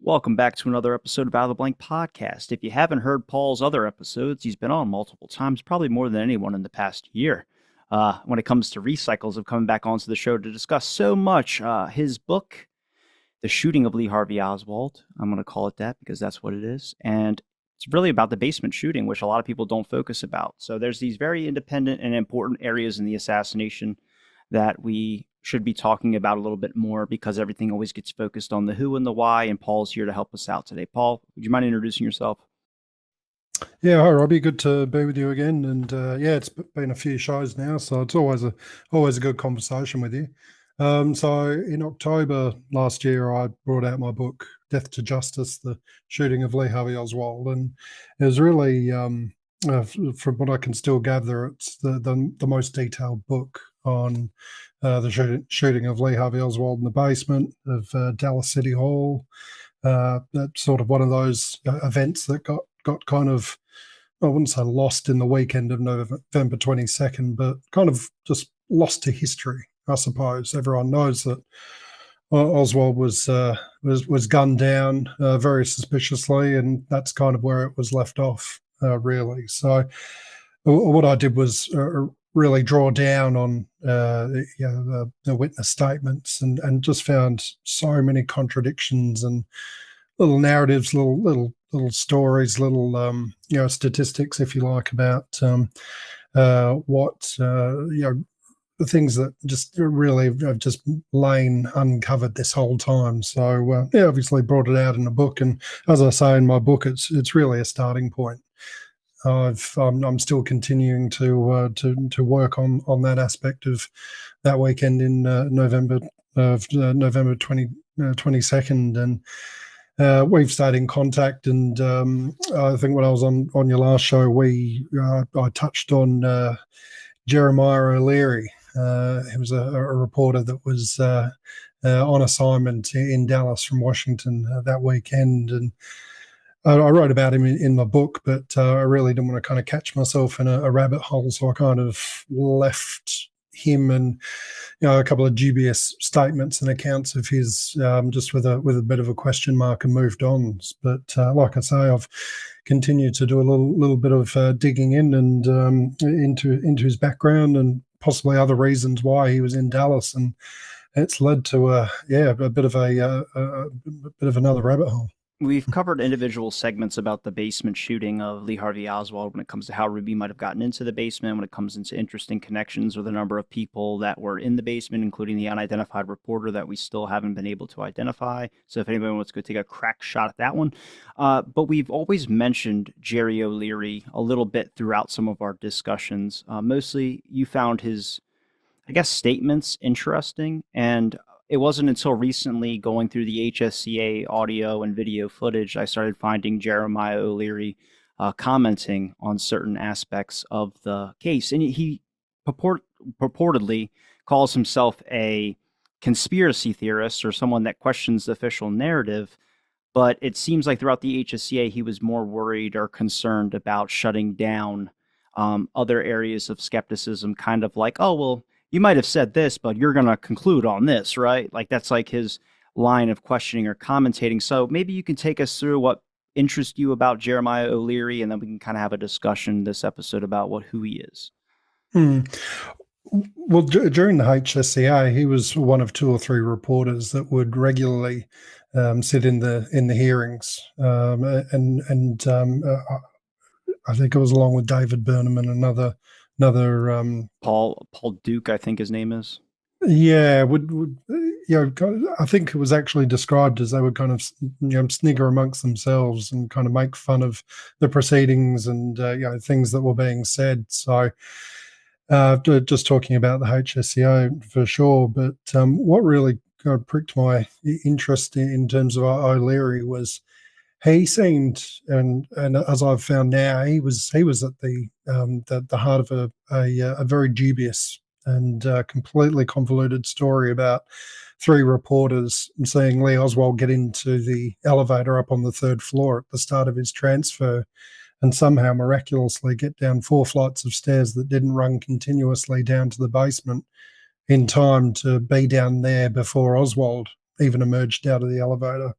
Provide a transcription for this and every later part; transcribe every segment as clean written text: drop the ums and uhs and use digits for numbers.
Welcome back to another episode of Out of the Blank Podcast. If you haven't heard Paul's other episodes, he's been on multiple times, probably more than anyone in the past year. When it comes to recycles of coming back onto the show to discuss so much. His book, The Shooting of Lee Harvey Oswald, I'm going to call it that because that's what it is. And it's really about the basement shooting, which a lot of people don't focus about. So there's these very independent and important areas in the assassination that we should be talking about a little bit more because everything always gets focused on the who and the why, and Paul's here to help us out today. Paul, would you mind introducing yourself? Yeah, hi Robbie, good to be with you again. And yeah, it's been a few shows now, so it's always a good conversation with you. So in October last year, I brought out my book, Death to Justice: The Shooting of Lee Harvey Oswald, and it was really, from what I can still gather, it's the most detailed book on the shooting of Lee Harvey Oswald in the basement of Dallas City Hall. That's sort of one of those events that got kind of, I wouldn't say lost in the weekend of November 22nd, but kind of just lost to history, I suppose. Everyone knows that Oswald was gunned down very suspiciously, and that's kind of where it was left off, really. So what I did was really draw down on the witness statements, and just found so many contradictions and little narratives, little stories, little statistics, if you like, about what the things that just really have just lain uncovered this whole time. So yeah, obviously brought it out in a book, and as I say in my book, it's really a starting point. I'm still continuing to work on that aspect of that weekend in November 22nd, and we've stayed in contact. And I think when I was on your last show, I touched on Jeremiah O'Leary. He was a reporter that was on assignment in Dallas from Washington that weekend, and I wrote about him in my book, but I really didn't want to kind of catch myself in a rabbit hole, so I kind of left him and a couple of dubious statements and accounts of his just with a bit of a question mark, and moved on. But like I say, I've continued to do a little bit of digging in and into his background and possibly other reasons why he was in Dallas, and it's led to a bit of another rabbit hole. We've covered individual segments about the basement shooting of Lee Harvey Oswald when it comes to how Ruby might have gotten into the basement, when it comes into interesting connections with a number of people that were in the basement, including the unidentified reporter that we still haven't been able to identify. So if anybody wants to go take a crack shot at that one. But we've always mentioned Jerry O'Leary a little bit throughout some of our discussions. Mostly you found his, I guess, statements interesting, and it wasn't until recently, going through the HSCA audio and video footage, I started finding Jeremiah O'Leary commenting on certain aspects of the case. And he purportedly calls himself a conspiracy theorist or someone that questions the official narrative. But it seems like throughout the HSCA, he was more worried or concerned about shutting down other areas of skepticism, kind of like, oh, well, you might have said this, but you're going to conclude on this, right? Like that's like his line of questioning or commentating. So maybe you can take us through what interests you about Jeremiah O'Leary, and then we can kind of have a discussion this episode about who he is. Well, during the HSCA, he was one of two or three reporters that would regularly sit in the hearings, and I think it was along with David Burnham and another Paul Duke, I think his name is. Yeah, I think it was actually described as they would kind of snigger amongst themselves and kind of make fun of the proceedings and things that were being said. So just talking about the HSCA for sure, but what really kind of pricked my interest in terms of O'Leary was he seemed, and as I've found now, he was at the heart of a very dubious and completely convoluted story about three reporters seeing Lee Oswald get into the elevator up on the third floor at the start of his transfer, and somehow miraculously get down 4 flights of stairs that didn't run continuously down to the basement in time to be down there before Oswald even emerged out of the elevator.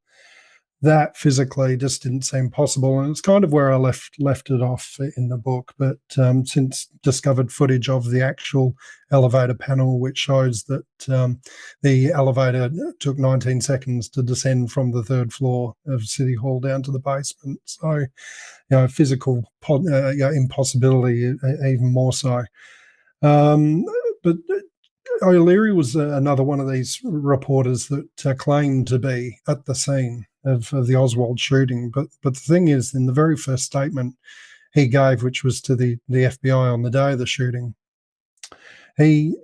that physically just didn't seem possible, and it's kind of where I left it off in the book. But since discovered footage of the actual elevator panel, which shows that the elevator took 19 seconds to descend from the third floor of City Hall down to the basement. So, physical impossibility, even more so. But O'Leary was another one of these reporters that claimed to be at the scene of the Oswald shooting. But the thing is, in the very first statement he gave, which was to the FBI on the day of the shooting, he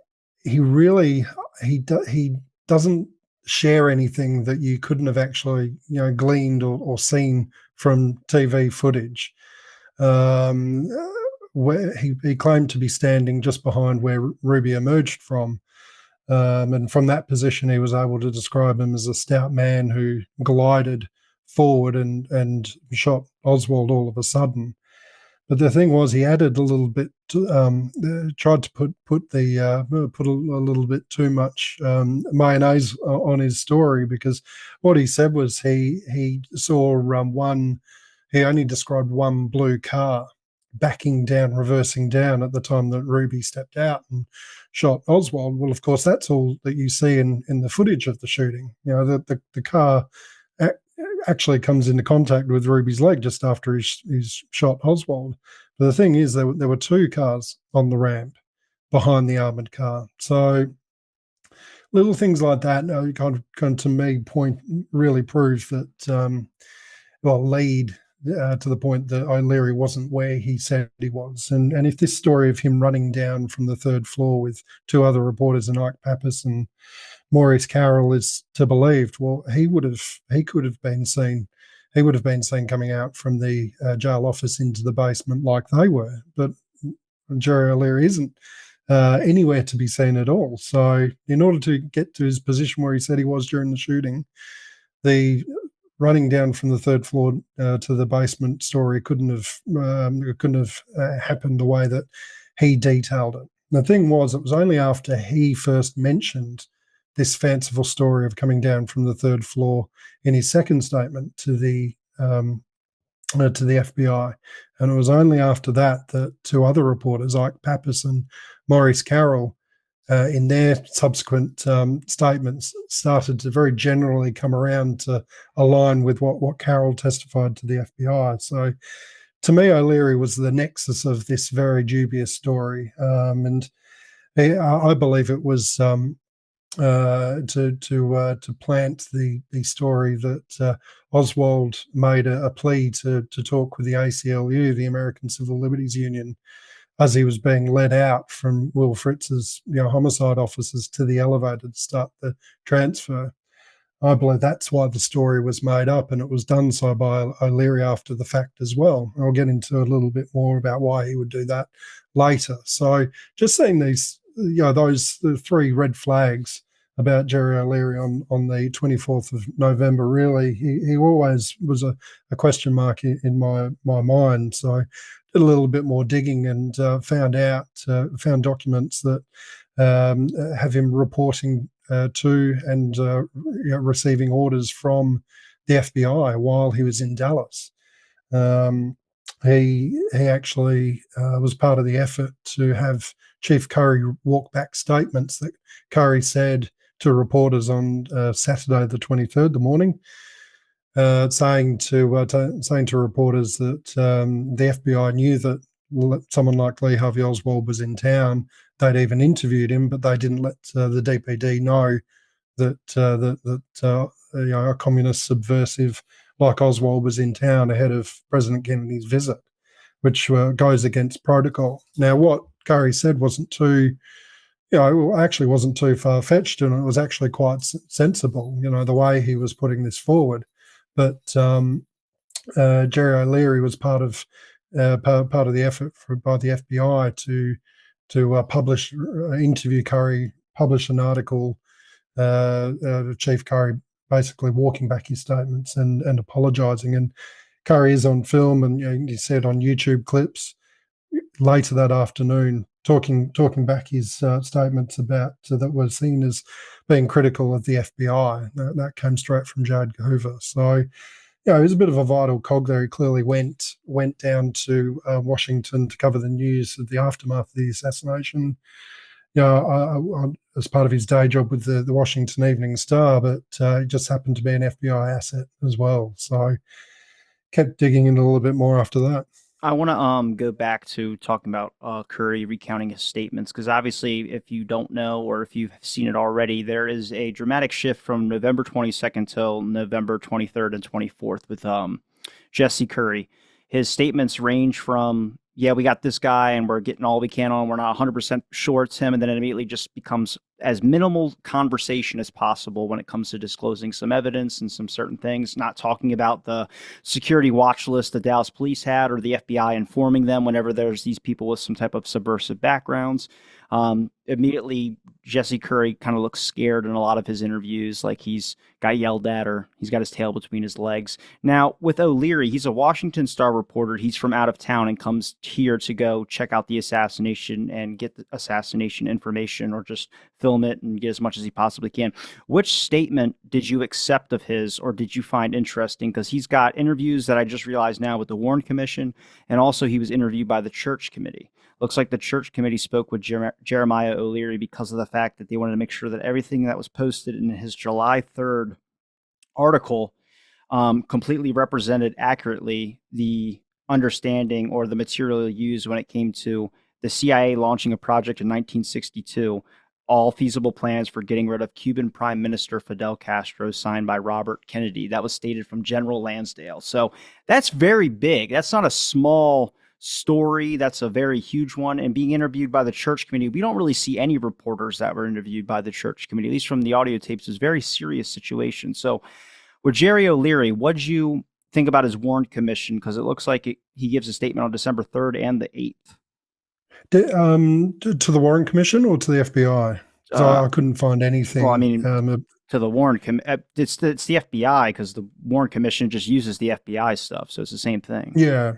really he doesn't share anything that you couldn't have actually gleaned or seen from TV footage. Where he claimed to be standing just behind where Ruby emerged from. And from that position, he was able to describe him as a stout man who glided forward and shot Oswald all of a sudden. But the thing was, he added a little bit, tried to put a little bit too much mayonnaise on his story, because what he said was he saw he only described one blue car backing down, reversing down at the time that Ruby stepped out and shot Oswald. Well, of course, that's all that you see in the footage of the shooting. The car actually comes into contact with Ruby's leg just after he's shot Oswald. But the thing is, there were two cars on the ramp behind the armoured car. So little things like that kind of to me really prove that, lead to the point that O'Leary wasn't where he said he was. And if this story of him running down from the third floor with two other reporters, and Ike Pappas and Maurice Carroll, is to believed, well, he could have been seen coming out from the jail office into the basement like they were. But Jerry O'Leary isn't anywhere to be seen at all. So in order to get to his position where he said he was during the shooting, the running down from the third floor to the basement story couldn't have happened the way that he detailed it. The thing was, it was only after he first mentioned this fanciful story of coming down from the third floor in his second statement to the FBI, and it was only after that two other reporters, Ike Pappas and Maurice Carroll, in their subsequent statements, started to very generally come around to align with what Carroll testified to the FBI. So to me, O'Leary was the nexus of this very dubious story. And I believe it was to plant the story that Oswald made a plea to talk with the ACLU, the American Civil Liberties Union, as he was being led out from Will Fritz's homicide officers to the elevator to start the transfer. I believe that's why the story was made up, and it was done so by O'Leary after the fact as well. I'll get into a little bit more about why he would do that later. So just seeing these, the three red flags about Jerry O'Leary on the 24th of November, really, he always was a question mark in my mind. So did a little bit more digging and found documents that have him reporting to and receiving orders from the FBI while he was in Dallas. He actually was part of the effort to have Chief Curry walk back statements that Curry said to reporters on Saturday the 23rd, the morning, saying to reporters that the FBI knew that someone like Lee Harvey Oswald was in town. They'd even interviewed him, but they didn't let the DPD know that a communist subversive like Oswald was in town ahead of President Kennedy's visit, which goes against protocol. Now, what Curry said wasn't too far-fetched, and it was actually quite sensible, the way he was putting this forward. But Jerry O'Leary was part of the effort by the FBI to interview Curry, publish an article, Chief Curry basically walking back his statements and apologising. And Curry is on film, and he said on YouTube clips later that afternoon talking back his statements about that were seen as being critical of the FBI. That came straight from J. Edgar Hoover. So he was a bit of a vital cog there. He clearly went down to Washington to cover the news of the aftermath of the assassination. As part of his day job with the Washington Evening Star, but it just happened to be an FBI asset as well. So kept digging in a little bit more after that. I want to go back to talking about Curry recounting his statements because obviously, if you don't know or if you've seen it already, there is a dramatic shift from November 22nd till November 23rd and 24th with Jesse Curry. His statements range from, yeah, we got this guy and we're getting all we can on. We're not 100% sure it's him. And then it immediately just becomes as minimal conversation as possible when it comes to disclosing some evidence and some certain things, not talking about the security watch list the Dallas police had or the FBI informing them whenever there's these people with some type of subversive backgrounds. Immediately, Jesse Curry kind of looks scared in a lot of his interviews, like he's got yelled at or he's got his tail between his legs. Now, with O'Leary, he's a Washington Star reporter. He's from out of town and comes here to go check out the assassination and get the assassination information or just film it and get as much as he possibly can. Which statement did you accept of his or did you find interesting? Because he's got interviews that I just realized now with the Warren Commission, and also he was interviewed by the Church Committee. Looks like the Church Committee spoke with Jeremiah O'Leary because of the fact that they wanted to make sure that everything that was posted in his July 3rd article completely represented accurately the understanding or the material used when it came to the CIA launching a project in 1962, all feasible plans for getting rid of Cuban Prime Minister Fidel Castro, signed by Robert Kennedy. That was stated from General Lansdale. So that's very big. That's not a small story. That's a very huge one. And being interviewed by the Church Committee, we don't really see any reporters that were interviewed by the Church Committee, at least from the audio tapes. It's a very serious situation. So with Jerry O'Leary, what did you think about his Warren Commission? Because it looks like he gives a statement on December 3rd and the 8th. To the Warren Commission or to the FBI? So I couldn't find anything. Well, I mean, to the Warren it's the FBI because the Warren Commission just uses the FBI stuff, so it's the same thing. Yeah.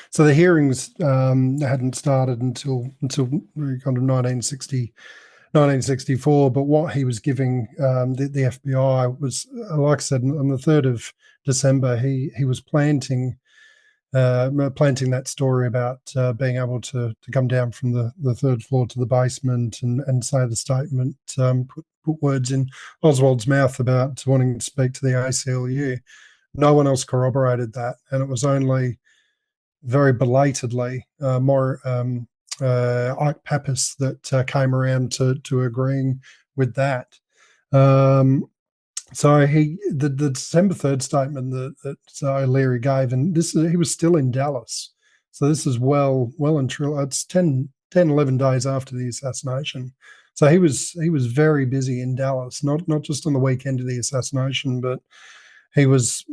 So the hearings hadn't started until kind of 1964. But what he was giving the FBI was, like I said, on the 3rd of December, he was planting that story about being able to come down from the 3rd floor to the basement and say the statement, put words in Oswald's mouth about wanting to speak to the ACLU. No one else corroborated that, and it was only very belatedly Ike Pappas that came around to agreeing with that. So the December 3rd statement that O'Leary gave, and he was still in Dallas. So this is well and truly, it's 10, 11 days after the assassination. So he was very busy in Dallas, not just on the weekend of the assassination, but he was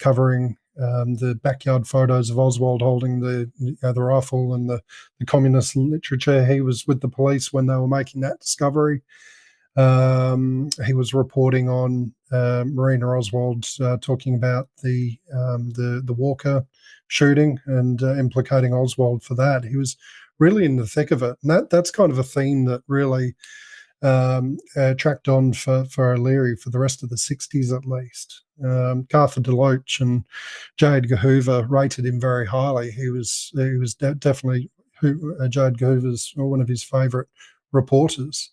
covering the backyard photos of Oswald holding the rifle and the communist literature. He was with the police when they were making that discovery. He was reporting on Marina Oswald talking about the Walker shooting and implicating Oswald for that. He was really in the thick of it, and that's kind of a theme that really tracked on for O'Leary for the rest of the 60s at least. Arthur DeLoach and J. Edgar Hoover rated him very highly. He was definitely J. Edgar Hoover's one of his favourite reporters.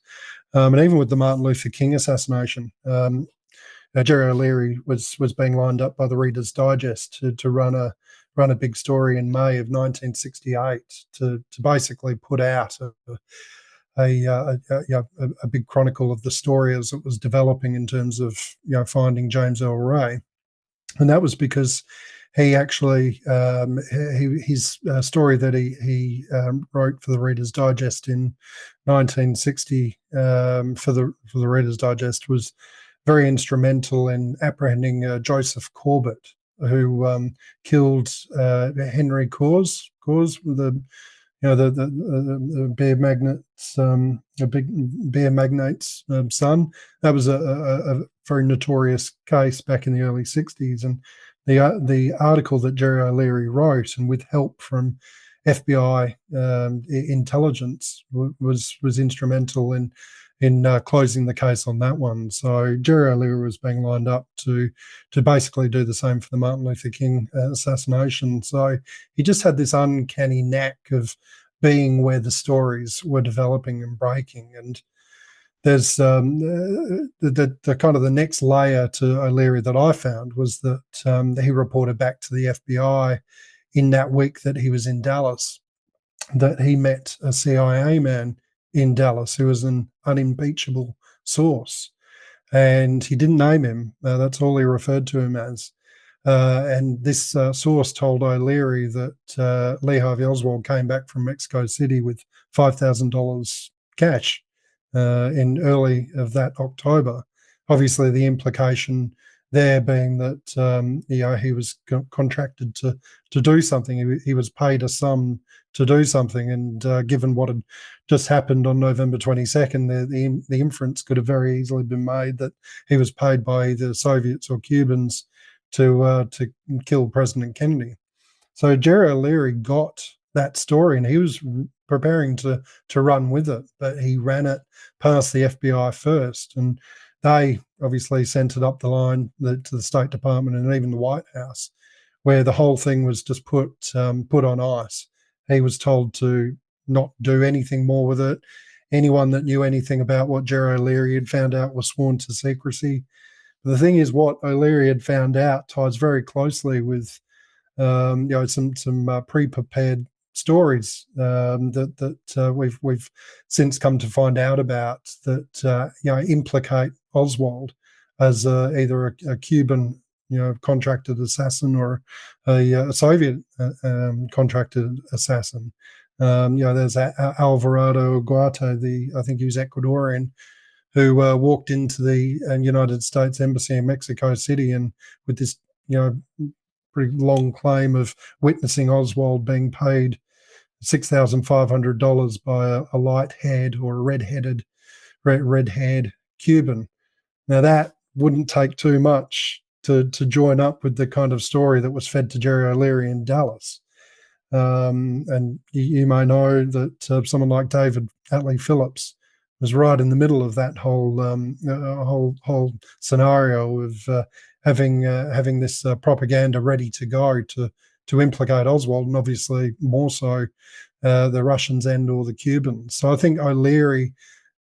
And even with the Martin Luther King assassination, Jerry O'Leary was being lined up by the Reader's Digest to run a big story in May of 1968 to basically put out a big chronicle of the story as it was developing in terms of finding James Earl Ray, and that was because he actually his story that he wrote for the Reader's Digest in 1960 for the Reader's Digest was very instrumental in apprehending Joseph Corbett, who killed Henry Coors, the beer magnate's a big beer magnate's son. That was a very notorious case back in the early 60s, and the article that Jerry O'Leary wrote, and with help from FBI intelligence, was instrumental in in closing the case on that one. So Jerry O'Leary was being lined up to basically do the same for the Martin Luther King assassination. So he just had this uncanny knack of being where the stories were developing and breaking. And there's the kind of the next layer to O'Leary that I found was that he reported back to the FBI in that week that he was in Dallas that he met a CIA man in Dallas who was an unimpeachable source. And he didn't name him. That's all he referred to him as. And this source told O'Leary that Lee Harvey Oswald came back from Mexico City with $5,000 cash in early of that October. Obviously, the implication there being that he was contracted to do something. He was paid a sum to do something, and given what had just happened on November 22nd, the inference could have very easily been made that he was paid by either Soviets or Cubans to kill President Kennedy. So Jerry O'Leary got that story, and he was preparing to run with it, but he ran it past the FBI first, and they obviously sent it up the line to the State Department and even the White House, where the whole thing was just put on ice. He was told to not do anything more with it. Anyone that knew anything about what Jerry O'Leary had found out was sworn to secrecy. But the thing is, what O'Leary had found out ties very closely with some pre-prepared stories that we've since come to find out about that implicate Oswald as either a Cuban contracted assassin or a Soviet contracted assassin. There's Alvarado Ugarte, I think he was Ecuadorian, who walked into the United States Embassy in Mexico City and with this pretty long claim of witnessing Oswald being paid $6,500 by a light-haired or a red-haired Cuban. Now that wouldn't take too much to join up with the kind of story that was fed to Jerry O'Leary in Dallas. And you may know that someone like David Atlee Phillips was right in the middle of that whole scenario of having this propaganda ready to go to implicate Oswald, and obviously more so the Russians and or the Cubans. So I think O'Leary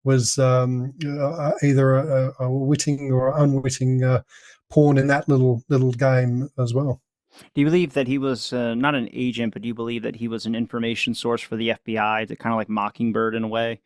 was either a witting or unwitting pawn in that little game as well. Do you believe that he was not an agent, but do you believe that he was an information source for the FBI, to kind of like Mockingbird in a way,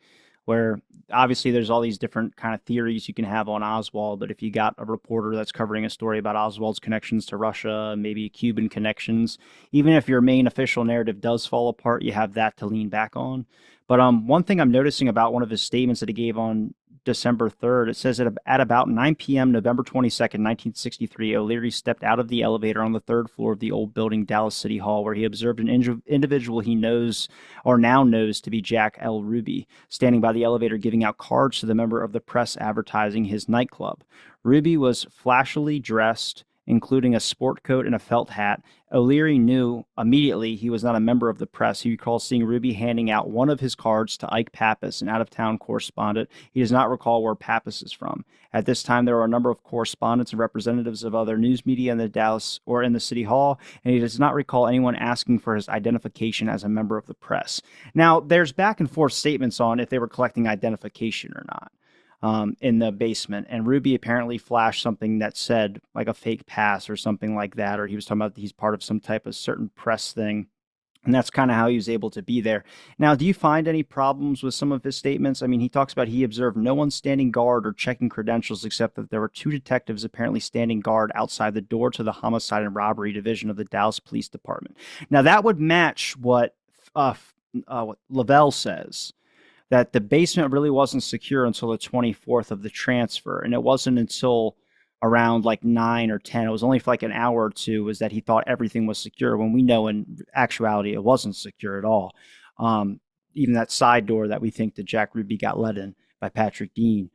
where obviously there's all these different kind of theories you can have on Oswald, but if you got a reporter that's covering a story about Oswald's connections to Russia, maybe Cuban connections, even if your main official narrative does fall apart, you have that to lean back on. But one thing I'm noticing about one of his statements that he gave on December 3rd, it says that at about 9 p.m. November 22nd, 1963, O'Leary stepped out of the elevator on the third floor of the old building, Dallas City Hall, where he observed an individual he knows or now knows to be Jack L. Ruby, standing by the elevator giving out cards to the member of the press advertising his nightclub. Ruby was flashily dressed, including a sport coat and a felt hat. O'Leary knew immediately he was not a member of the press. He recalls seeing Ruby handing out one of his cards to Ike Pappas, an out-of-town correspondent. He does not recall where Pappas is from. At this time, there were a number of correspondents and representatives of other news media in the Dallas or in the City Hall, and he does not recall anyone asking for his identification as a member of the press. Now, there's back and forth statements on if they were collecting identification or not. In the basement, and Ruby apparently flashed something that said like a fake pass or something like that, or he was talking about he's part of some type of certain press thing, and that's kind of how he was able to be there. Now, do you find any problems with some of his statements? I mean, he talks about he observed no one standing guard or checking credentials, except that there were two detectives apparently standing guard outside the door to the homicide and robbery division of the Dallas Police Department. Now, that would match what Lavelle says, that the basement really wasn't secure until the 24th of the transfer. And it wasn't until around like 9 or 10, it was only for like an hour or two, was that he thought everything was secure, when we know in actuality it wasn't secure at all. Even that side door that we think that Jack Ruby got let in by Patrick Dean.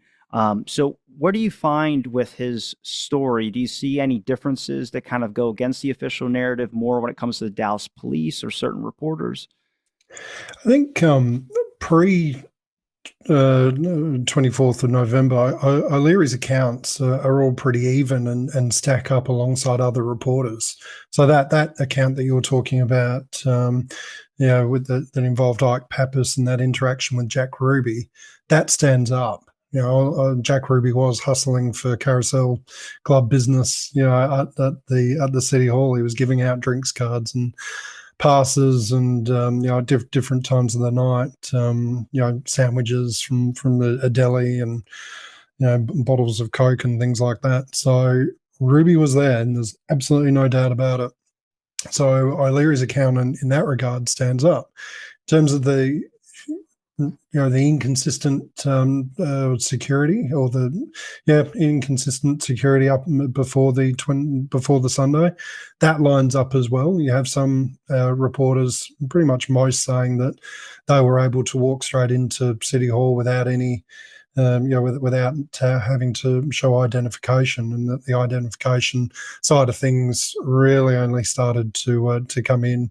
So what do you find with his story? Do you see any differences that kind of go against the official narrative more when it comes to the Dallas police or certain reporters? I think pre 24th of November, O'Leary's accounts are all pretty even and stack up alongside other reporters. So that account that you were talking about, with that involved Ike Pappas and that interaction with Jack Ruby, that stands up. Jack Ruby was hustling for Carousel Club business. At the City Hall, he was giving out drinks cards and passes, and different times of the night. Sandwiches from a deli, and bottles of Coke and things like that. So Ruby was there, and there's absolutely no doubt about it. So O'Leary's account in that regard stands up. In terms of the inconsistent security, or inconsistent security up before the Sunday, that lines up as well. You have some reporters, pretty much most, saying that they were able to walk straight into City Hall without any without having to show identification, and that the identification side of things really only started to come in,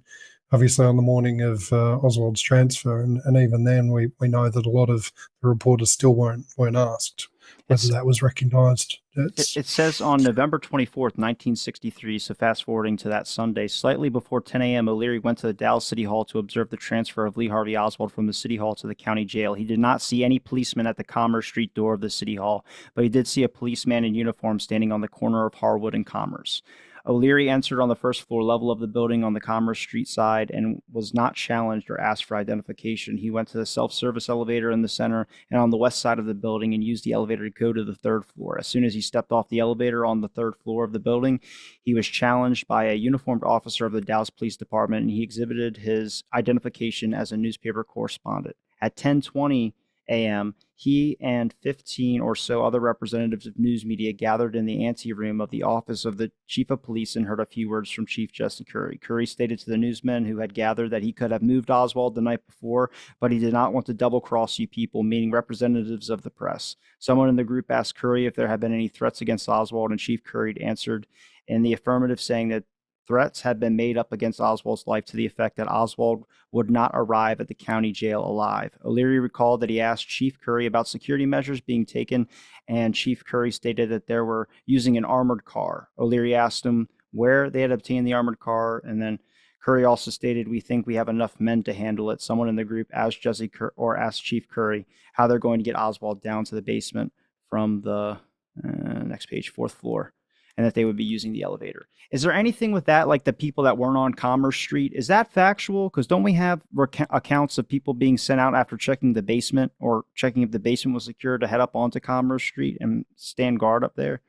obviously, on the morning of Oswald's transfer, and even then, we know that a lot of the reporters still weren't asked whether that was recognised. It says on November 24th, 1963, so fast forwarding to that Sunday, slightly before 10 a.m., O'Leary went to the Dallas City Hall to observe the transfer of Lee Harvey Oswald from the City Hall to the county jail. He did not see any policemen at the Commerce Street door of the City Hall, but he did see a policeman in uniform standing on the corner of Harwood and Commerce. O'Leary entered on the first floor level of the building on the Commerce Street side and was not challenged or asked for identification. He went to the self-service elevator in the center and on the west side of the building and used the elevator to go to the third floor. As soon as he stepped off the elevator on the third floor of the building, he was challenged by a uniformed officer of the Dallas Police Department, and he exhibited his identification as a newspaper correspondent. At 10:20 a.m., he and 15 or so other representatives of news media gathered in the anteroom of the office of the chief of police and heard a few words from Chief Jesse Curry. Curry stated to the newsmen who had gathered that he could have moved Oswald the night before, but he did not want to double-cross you people, meaning representatives of the press. Someone in the group asked Curry if there had been any threats against Oswald, and Chief Curry answered in the affirmative, saying that threats had been made up against Oswald's life to the effect that Oswald would not arrive at the county jail alive. O'Leary recalled that he asked Chief Curry about security measures being taken, and Chief Curry stated that they were using an armored car. O'Leary asked him where they had obtained the armored car, and then Curry also stated, "We think we have enough men to handle it." Someone in the group asked asked Chief Curry how they're going to get Oswald down to the basement from the next page, fourth floor, and that they would be using the elevator. Is there anything with that, like the people that weren't on Commerce Street? Is that factual? Because don't we have accounts of people being sent out after checking the basement or checking if the basement was secure to head up onto Commerce Street and stand guard up there?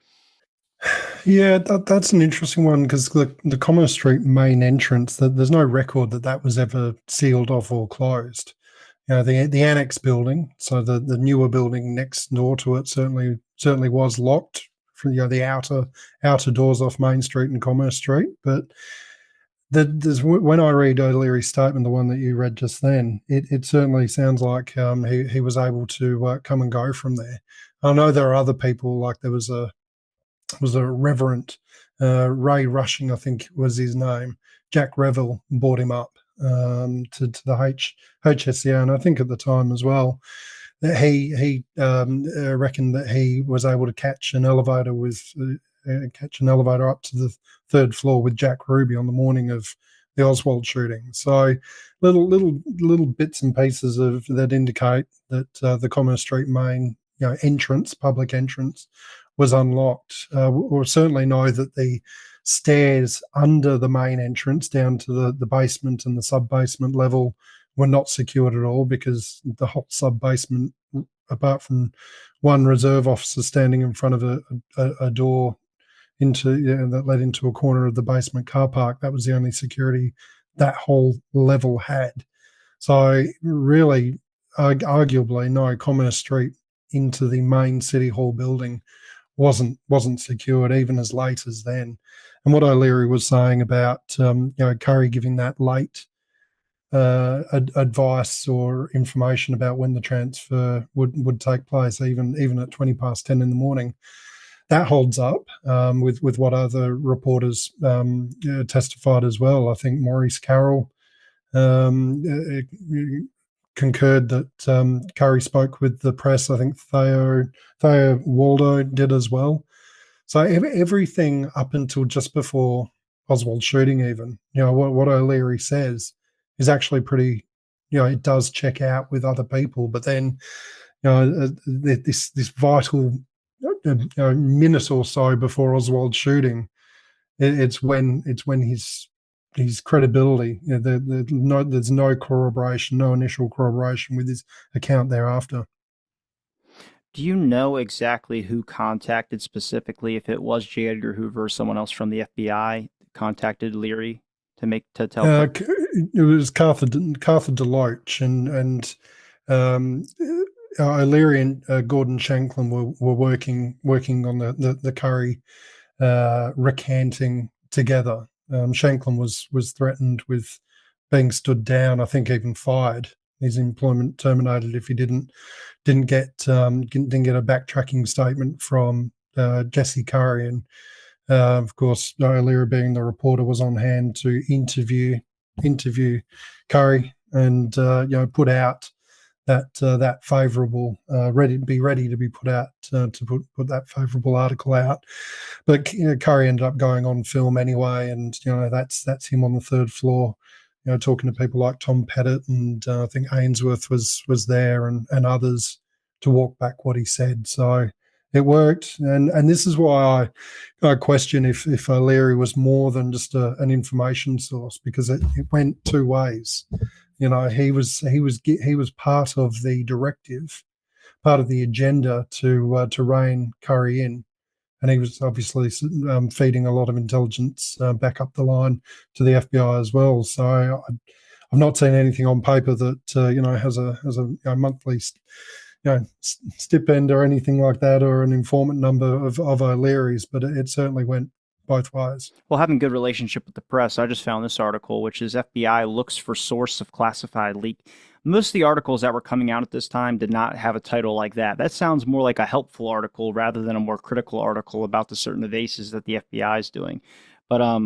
Yeah, that's an interesting one, because the Commerce Street main entrance, there's no record that was ever sealed off or closed. The annex building, so the newer building next door to it, certainly was locked for the outer doors off Main Street and Commerce Street. But when I read O'Leary's statement, the one that you read just then, it certainly sounds like he was able to come and go from there. I know there are other people, like there was a Reverend Ray Rushing, I think was his name. Jack Revel brought him up to the HSCA, and I think at the time as well, that he reckoned that he was able to catch an elevator up to the third floor with Jack Ruby on the morning of the Oswald shooting. So little bits and pieces of that indicate that the Commerce Street main public entrance was unlocked. We'll certainly know that the stairs under the main entrance down to the basement and the sub-basement level were not secured at all, because the whole sub-basement, apart from one reserve officer standing in front of a door that led into a corner of the basement car park, that was the only security that whole level had. So really, arguably, no, Commerce Street into the main City Hall building wasn't secured even as late as then. And what O'Leary was saying about Curry giving that late advice or information about when the transfer would take place, even at 20 past 10 in the morning, that holds up with what other reporters testified as well. I think Maurice Carroll concurred that Curry spoke with the press. I think Theo Waldo did as well. So everything up until just before Oswald's shooting, even what O'Leary says is actually pretty. It does check out with other people, but then this vital minute or so before Oswald's shooting, it's when his credibility. There's no corroboration, no initial corroboration with his account thereafter. Do you know exactly who contacted specifically, if it was J. Edgar Hoover or someone else from the FBI contacted Leary to tell Curry? It was Cartha DeLoach and um, O'Leary and Gordon Shanklin were working on the Curry recanting together. Shanklin was threatened with being stood down. I think even fired. His employment terminated if he didn't get a backtracking statement from Jesse Curry. And of course, O'Leary, being the reporter, was on hand to interview Curry and put out that favourable ready to be put out to put that favourable article out. But Curry ended up going on film anyway, and that's him on the third floor, talking to people like Tom Pettit, and I think Ainsworth was there, and others, to walk back what he said. So it worked, and this is why I question if O'Leary was more than just an information source, because it went two ways. He was part of the directive, part of the agenda to rein Curry in, and he was obviously feeding a lot of intelligence back up the line to the FBI as well. So I've not seen anything on paper that has a monthly stipend or anything like that, or an informant number of O'Leary's, but it certainly went both ways. Well, having good relationship with the press, I just found this article, which is FBI looks for source of classified leak. Most of the articles that were coming out at this time did not have a title like that. That sounds more like a helpful article rather than a more critical article about the certain evasions that the FBI is doing. But I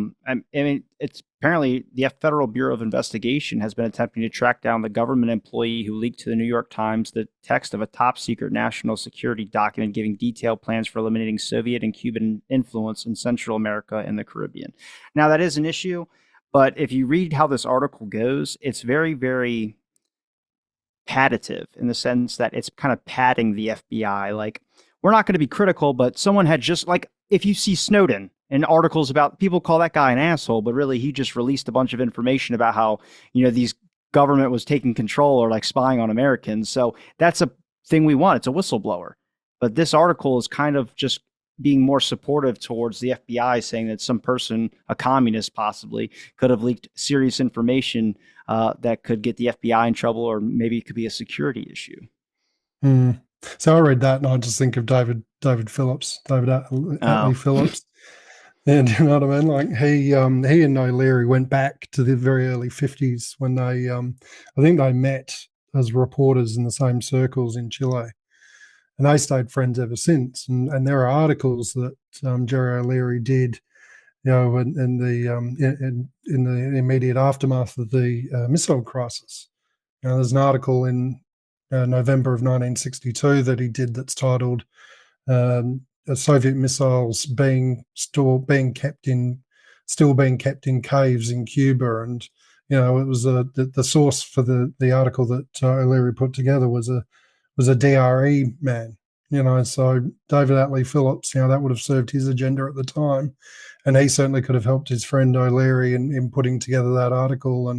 mean, it's apparently the Federal Bureau of Investigation has been attempting to track down the government employee who leaked to the New York Times the text of a top secret national security document giving detailed plans for eliminating Soviet and Cuban influence in Central America and the Caribbean. Now, that is an issue, but if you read how this article goes, it's very, very paddative in the sense that it's kind of padding the FBI. Like, we're not going to be critical, but someone had just, like, if you see Snowden and articles about, people call that guy an asshole, but really he just released a bunch of information about how, these government was taking control or like spying on Americans. So that's a thing we want. It's a whistleblower. But this article is kind of just being more supportive towards the FBI, saying that some person, a communist possibly, could have leaked serious information that could get the FBI in trouble, or maybe it could be a security issue. Mm. So I read that and I just think of David Phillips, David Atlee Phillips. And you know what I mean? Like he and O'Leary went back to the very early 50s when they, I think they met as reporters in the same circles in Chile. And they stayed friends ever since. And there are articles that Jerry O'Leary did, in the immediate aftermath of the missile crisis. There's an article in November of 1962 that he did that's titled "Soviet missiles still being kept in caves in Cuba," and it was the source for the article that O'Leary put together was a DRE man. So David Atlee Phillips, that would have served his agenda at the time, and he certainly could have helped his friend O'Leary in putting together that article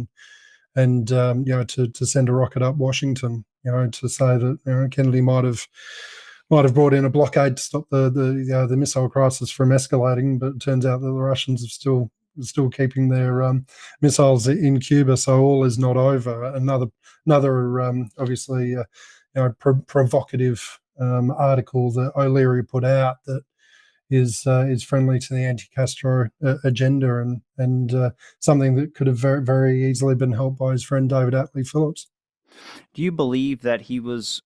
and to send a rocket up Washington, to say that Kennedy might have brought in a blockade to stop the missile crisis from escalating, but it turns out that the Russians are still keeping their missiles in Cuba, so all is not over. Another obviously provocative article that O'Leary put out that is friendly to the anti-Castro agenda, and something that could have very, very easily been helped by his friend David Atlee Phillips. Do you believe that he was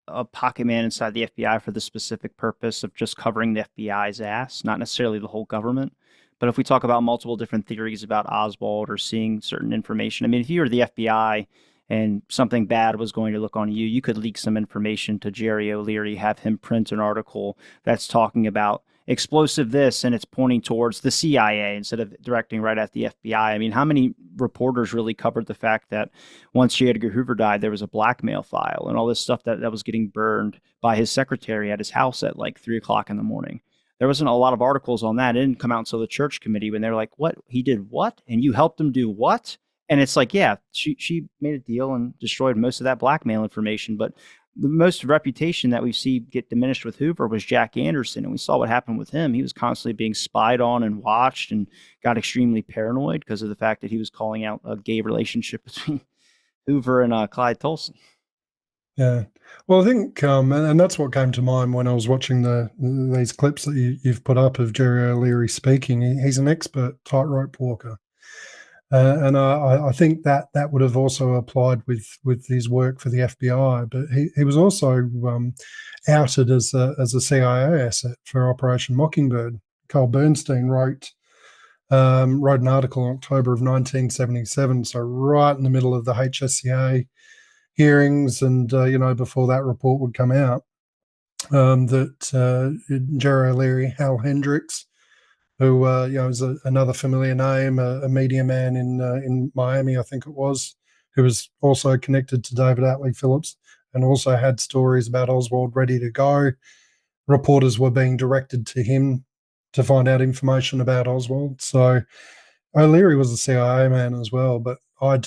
a pocket man inside the FBI for the specific purpose of just covering the FBI's ass, not necessarily the whole government? But if we talk about multiple different theories about Oswald or seeing certain information, I mean, if you were the FBI and something bad was going to look on you, you could leak some information to Jerry O'Leary, have him print an article that's talking about explosive this, and it's pointing towards the CIA instead of directing right at the FBI. I mean, how many reporters really covered the fact that once J. Edgar Hoover died, there was a blackmail file and all this stuff that was getting burned by his secretary at his house at like 3 o'clock in the morning? There wasn't a lot of articles on that. It didn't come out until the church committee when they were like, what? He did what? And you helped him do what? And it's like, yeah, she made a deal and destroyed most of that blackmail information. But the most reputation that we see get diminished with Hoover was Jack Anderson. And we saw what happened with him. He was constantly being spied on and watched and got extremely paranoid because of the fact that he was calling out a gay relationship between Hoover and Clyde Tolson. Yeah. Well, I think, and that's what came to mind when I was watching these clips that you've put up of Jerry O'Leary speaking. He's an expert tightrope walker. And I think that would have also applied with his work for the FBI. But he was also outed as a CIA asset for Operation Mockingbird. Carl Bernstein wrote an article in October of 1977, so right in the middle of the HSCA hearings, and before that report would come out, that Jerry O'Leary, Hal Hendricks, who is another familiar name, a media man in Miami, I think it was, who was also connected to David Atlee Phillips and also had stories about Oswald ready to go. Reporters were being directed to him to find out information about Oswald. So O'Leary was a CIA man as well, but I'm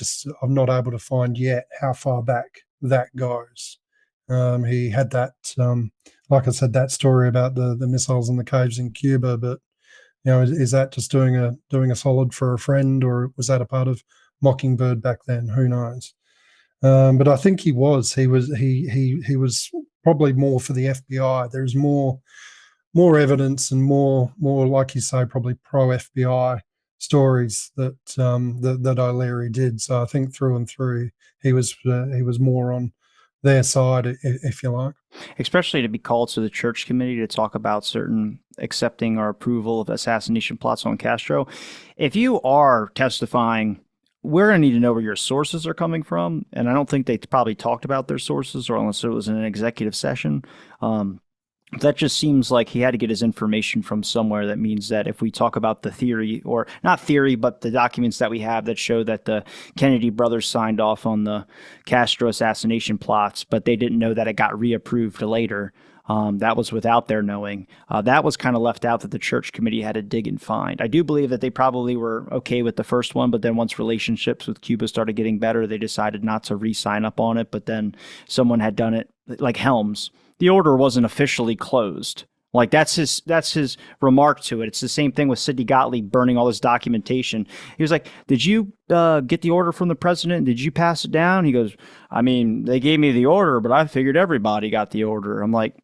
not able to find yet how far back that goes. He had that, like I said, that story about the missiles in the caves in Cuba, but is that just doing a solid for a friend, or was that a part of Mockingbird back then? Who knows? But I think he was probably more for the FBI. There's more evidence and more like you say, probably pro FBI stories that O'Leary did. So I think through and through, he was more on their side, if you like. Especially to be called to the church committee to talk about certain accepting or approval of assassination plots on Castro. If you are testifying, we're going to need to know where your sources are coming from. And I don't think they probably talked about their sources, or unless it was in an executive session. That just seems like he had to get his information from somewhere. That means that if we talk about the theory, or not theory, but the documents that we have that show that the Kennedy brothers signed off on the Castro assassination plots, but they didn't know that it got reapproved later. That was without their knowing. That was kind of left out, that the church committee had to dig and find. I do believe that they probably were okay with the first one, but then once relationships with Cuba started getting better, they decided not to re-sign up on it. But then someone had done it, like Helms. The order wasn't officially closed. Like that's his remark to it. It's the same thing with Sidney Gottlieb burning all this documentation. He was like, "Did you get the order from the president? Did you pass it down?" He goes, "I mean, they gave me the order, but I figured everybody got the order." I'm like,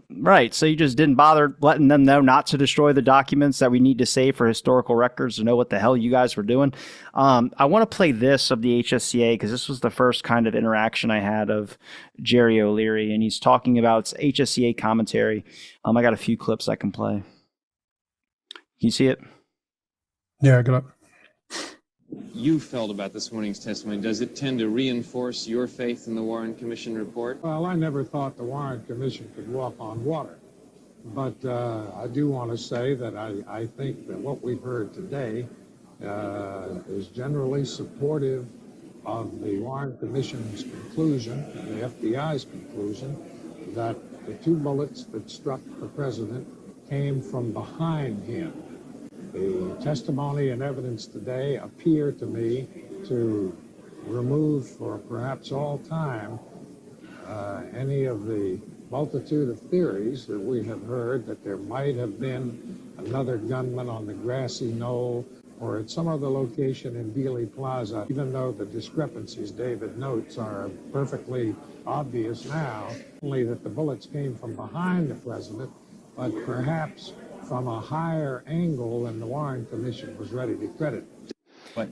right. So you just didn't bother letting them know not to destroy the documents that we need to save for historical records to know what the hell you guys were doing. I want to play this of the HSCA because this was the first kind of interaction I had of Jerry O'Leary, and he's talking about HSCA commentary. I got a few clips I can play. Can you see it? Yeah, I got it. You felt about this morning's testimony? Does it tend to reinforce your faith in the Warren Commission report? Well, I never thought the Warren Commission could walk on water. But I do want to say that I think that what we've heard today is generally supportive of the Warren Commission's conclusion, and the FBI's conclusion, that the two bullets that struck the president came from behind him. The testimony and evidence today appear to me to remove for perhaps all time any of the multitude of theories that we have heard that there might have been another gunman on the grassy knoll or at some other location in Dealey Plaza, even though the discrepancies David notes are perfectly obvious now, only that the bullets came from behind the president, but perhaps from a higher angle than the Warren Commission was ready to credit.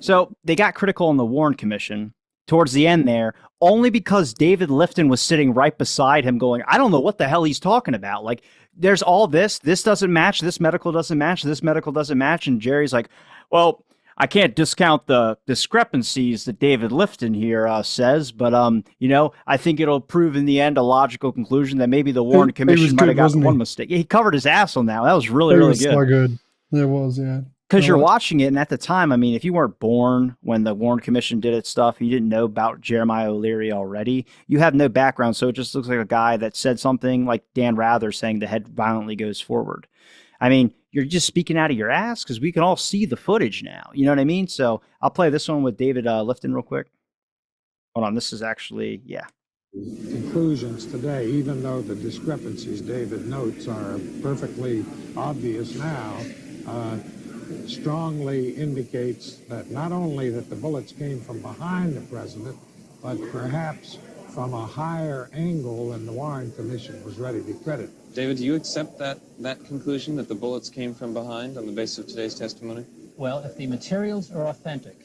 So they got critical on the Warren Commission towards the end there, only because David Lifton was sitting right beside him going, I don't know what the hell he's talking about. Like, there's all this doesn't match, this medical doesn't match, this medical doesn't match. And Jerry's like, well, I can't discount the discrepancies that David Lifton here says, but I think it'll prove in the end a logical conclusion that maybe the Warren He was Commission might have good, gotten wasn't one he? mistake. He covered his ass on that. That was really, He really was good. so good. There was, yeah. Because you're No, watching it, and at the time, I mean, if you weren't born when the Warren Commission did its stuff, you didn't know about Jeremiah O'Leary already. You have no background, so it just looks like a guy that said something like Dan Rather saying the head violently goes forward. I mean, you're just speaking out of your ass because we can all see the footage now. You know what I mean? So I'll play this one with David Lifton real quick. Hold on, this is actually, yeah. Conclusions today, even though the discrepancies David notes are perfectly obvious now, strongly indicates that not only that the bullets came from behind the president, but perhaps from a higher angle than the Warren Commission was ready to credit. David, do you accept that conclusion that the bullets came from behind on the basis of today's testimony? Well, if the materials are authentic,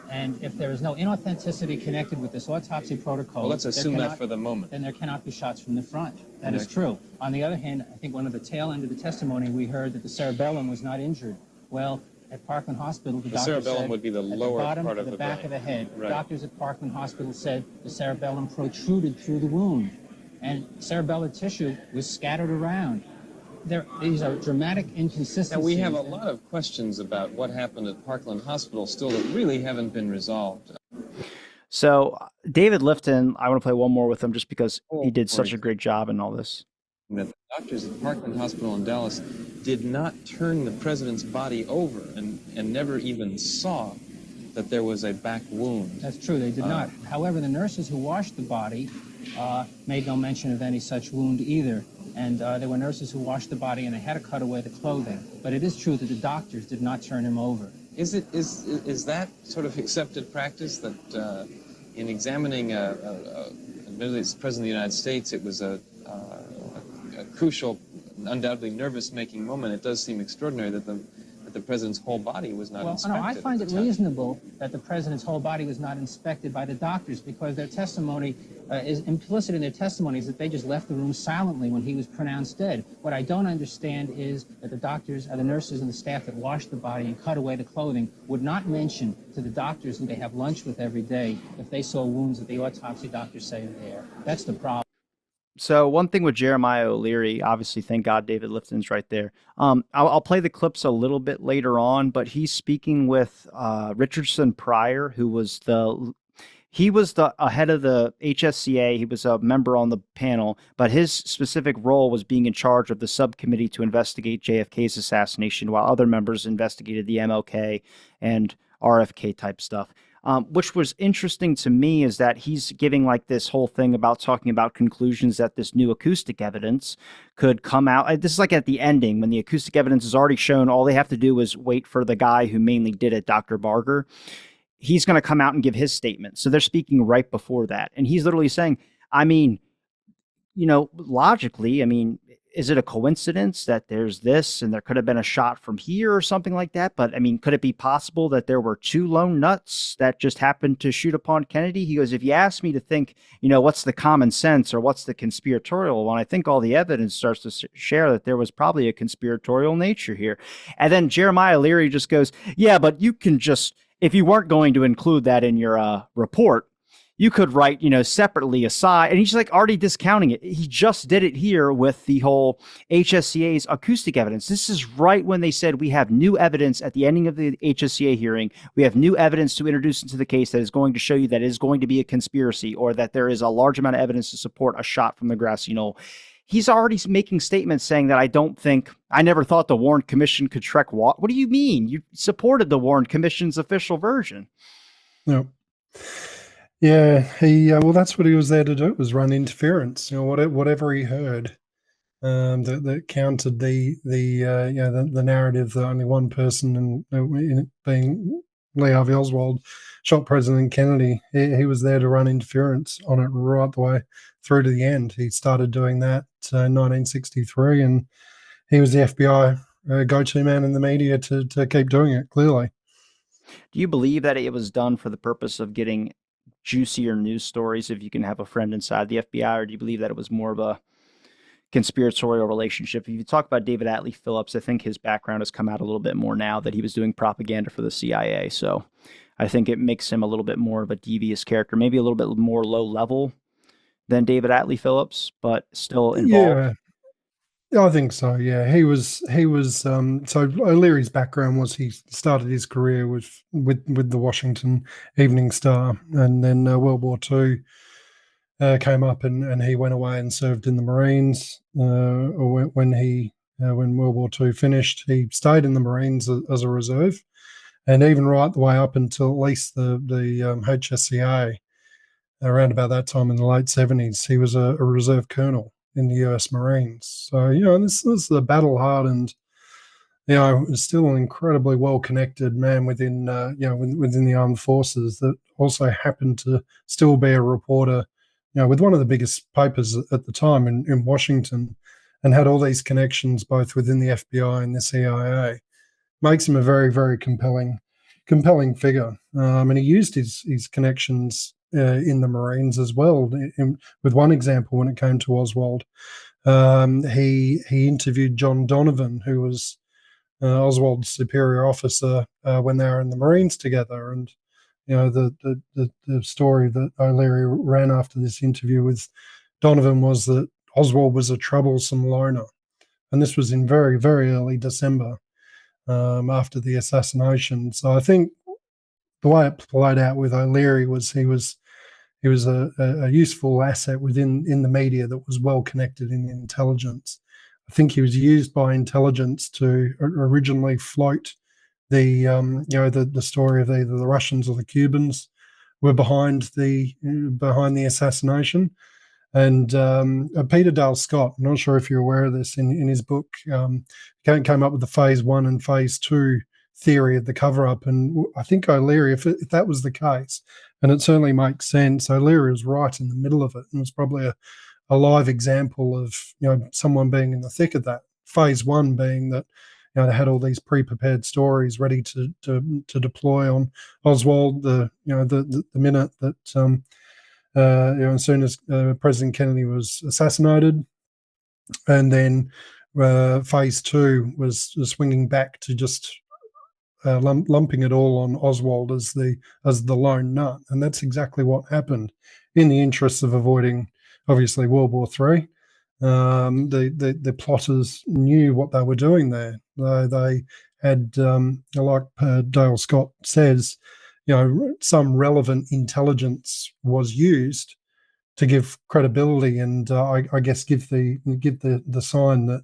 and if there is no inauthenticity connected with this autopsy protocol, Well, let's assume that for the moment. Then there cannot be shots from the front. That is true. On the other hand, I think one of the tail end of the testimony, we heard that the cerebellum was not injured. Well, at Parkland Hospital, the doctor cerebellum said would be the lower at the bottom part of the the back brain. of the head. Right. Doctors at Parkland Hospital said the cerebellum protruded through the wound, and cerebellar tissue was scattered around. These are dramatic inconsistencies. Now, we have a lot of questions about what happened at Parkland Hospital still that really haven't been resolved. So David Lifton, I want to play one more with him just because he did such a great job in all this. That the doctors at Parkland Hospital in Dallas did not turn the president's body over and never even saw that there was a back wound. That's true, they did not. However, the nurses who washed the body made no mention of any such wound either. And there were nurses who washed the body and they had to cut away the clothing. But it is true that the doctors did not turn him over. Is that sort of accepted practice that in examining admittedly it's the President of the United States, it was a crucial, undoubtedly nervous-making moment. It does seem extraordinary that the president's whole body was not inspected. Well, no, I find it reasonable that the president's whole body was not inspected by the doctors because their testimony is implicit in their testimony is that they just left the room silently when he was pronounced dead. What I don't understand is that the doctors, the nurses and the staff that washed the body and cut away the clothing would not mention to the doctors who they have lunch with every day if they saw wounds that the autopsy doctors say are there. That's the problem. So one thing with Jeremiah O'Leary, obviously, thank God David Lifton's right there. I'll play the clips a little bit later on, but he's speaking with Richardson Pryor, who was the head of the HSCA. He was a member on the panel, but his specific role was being in charge of the subcommittee to investigate JFK's assassination, while other members investigated the MLK and RFK type stuff. Which was interesting to me is that he's giving like this whole thing about talking about conclusions that this new acoustic evidence could come out. This is like at the ending when the acoustic evidence is already shown. All they have to do is wait for the guy who mainly did it, Dr. Barger. He's going to come out and give his statement. So they're speaking right before that. And he's literally saying, I mean, logically, I mean, is it a coincidence that there's this and there could have been a shot from here or something like that? But I mean, could it be possible that there were two lone nuts that just happened to shoot upon Kennedy? He goes, if you ask me to think, what's the common sense or what's the conspiratorial one, I think all the evidence starts to share that there was probably a conspiratorial nature here. And then Jeremiah Leary just goes, yeah, but you can just, if you weren't going to include that in your report, you could write, separately aside. And he's like already discounting it. He just did it here with the whole HSCA's acoustic evidence. This is right when they said we have new evidence at the ending of the HSCA hearing. We have new evidence to introduce into the case that is going to show you that it is going to be a conspiracy or that there is a large amount of evidence to support a shot from the grassy knoll. He's already making statements saying that I never thought the Warren Commission could trek what? What do you mean? You supported the Warren Commission's official version. No. Yeah, well, that's what he was there to do, was run interference. Whatever he heard that countered the narrative that only one person, and being Lee Harvey Oswald, shot President Kennedy. He was there to run interference on it right the way through to the end. He started doing that in 1963, and he was the FBI go-to man in the media to keep doing it. Clearly, do you believe that it was done for the purpose of getting juicier news stories if you can have a friend inside the FBI, or do you believe that it was more of a conspiratorial relationship. If you talk about David Atlee Phillips, I think his background has come out a little bit more now that he was doing propaganda for the CIA. So I think it makes him a little bit more of a devious character, maybe a little bit more low level than David Atlee Phillips, but still involved. Yeah, I think so. Yeah, he was. So O'Leary's background was he started his career with the Washington Evening Star, and then World War II came up, and he went away and served in the Marines. When World War II finished, he stayed in the Marines as a reserve, and even right the way up until at least the HSCA around about that time in the late 70s, he was a reserve colonel in the US Marines. So, this is a battle hardened, still an incredibly well connected man within, within the armed forces that also happened to still be a reporter, with one of the biggest papers at the time in Washington, and had all these connections both within the FBI and the CIA. Makes him a very, very compelling figure. And he used his connections in the Marines as well. With one example, when it came to Oswald, he interviewed John Donovan, who was Oswald's superior officer when they were in the Marines together. And the story that O'Leary ran after this interview with Donovan was that Oswald was a troublesome loner, and this was in very, very early December. After the assassination. So I think the way it played out with O'Leary was he was a useful asset in the media that was well connected in intelligence. I think he was used by intelligence to originally float the story of either the Russians or the Cubans were behind the assassination. And Peter Dale Scott, I'm not sure if you're aware of this, in his book, came up with the phase 1 and phase 2 theory of the cover-up. And I think O'Leary, if that was the case, and it certainly makes sense, O'Leary was right in the middle of it, and was probably a live example of someone being in the thick of that. Phase 1 being that they had all these pre-prepared stories ready to deploy on Oswald the minute that. As soon as President Kennedy was assassinated, and then phase 2 was swinging back to just lumping it all on Oswald as the lone nut, and that's exactly what happened. In the interests of avoiding, obviously, World War III, the plotters knew what they were doing there. They had, like Dale Scott says, some relevant intelligence was used to give credibility and I guess give the sign that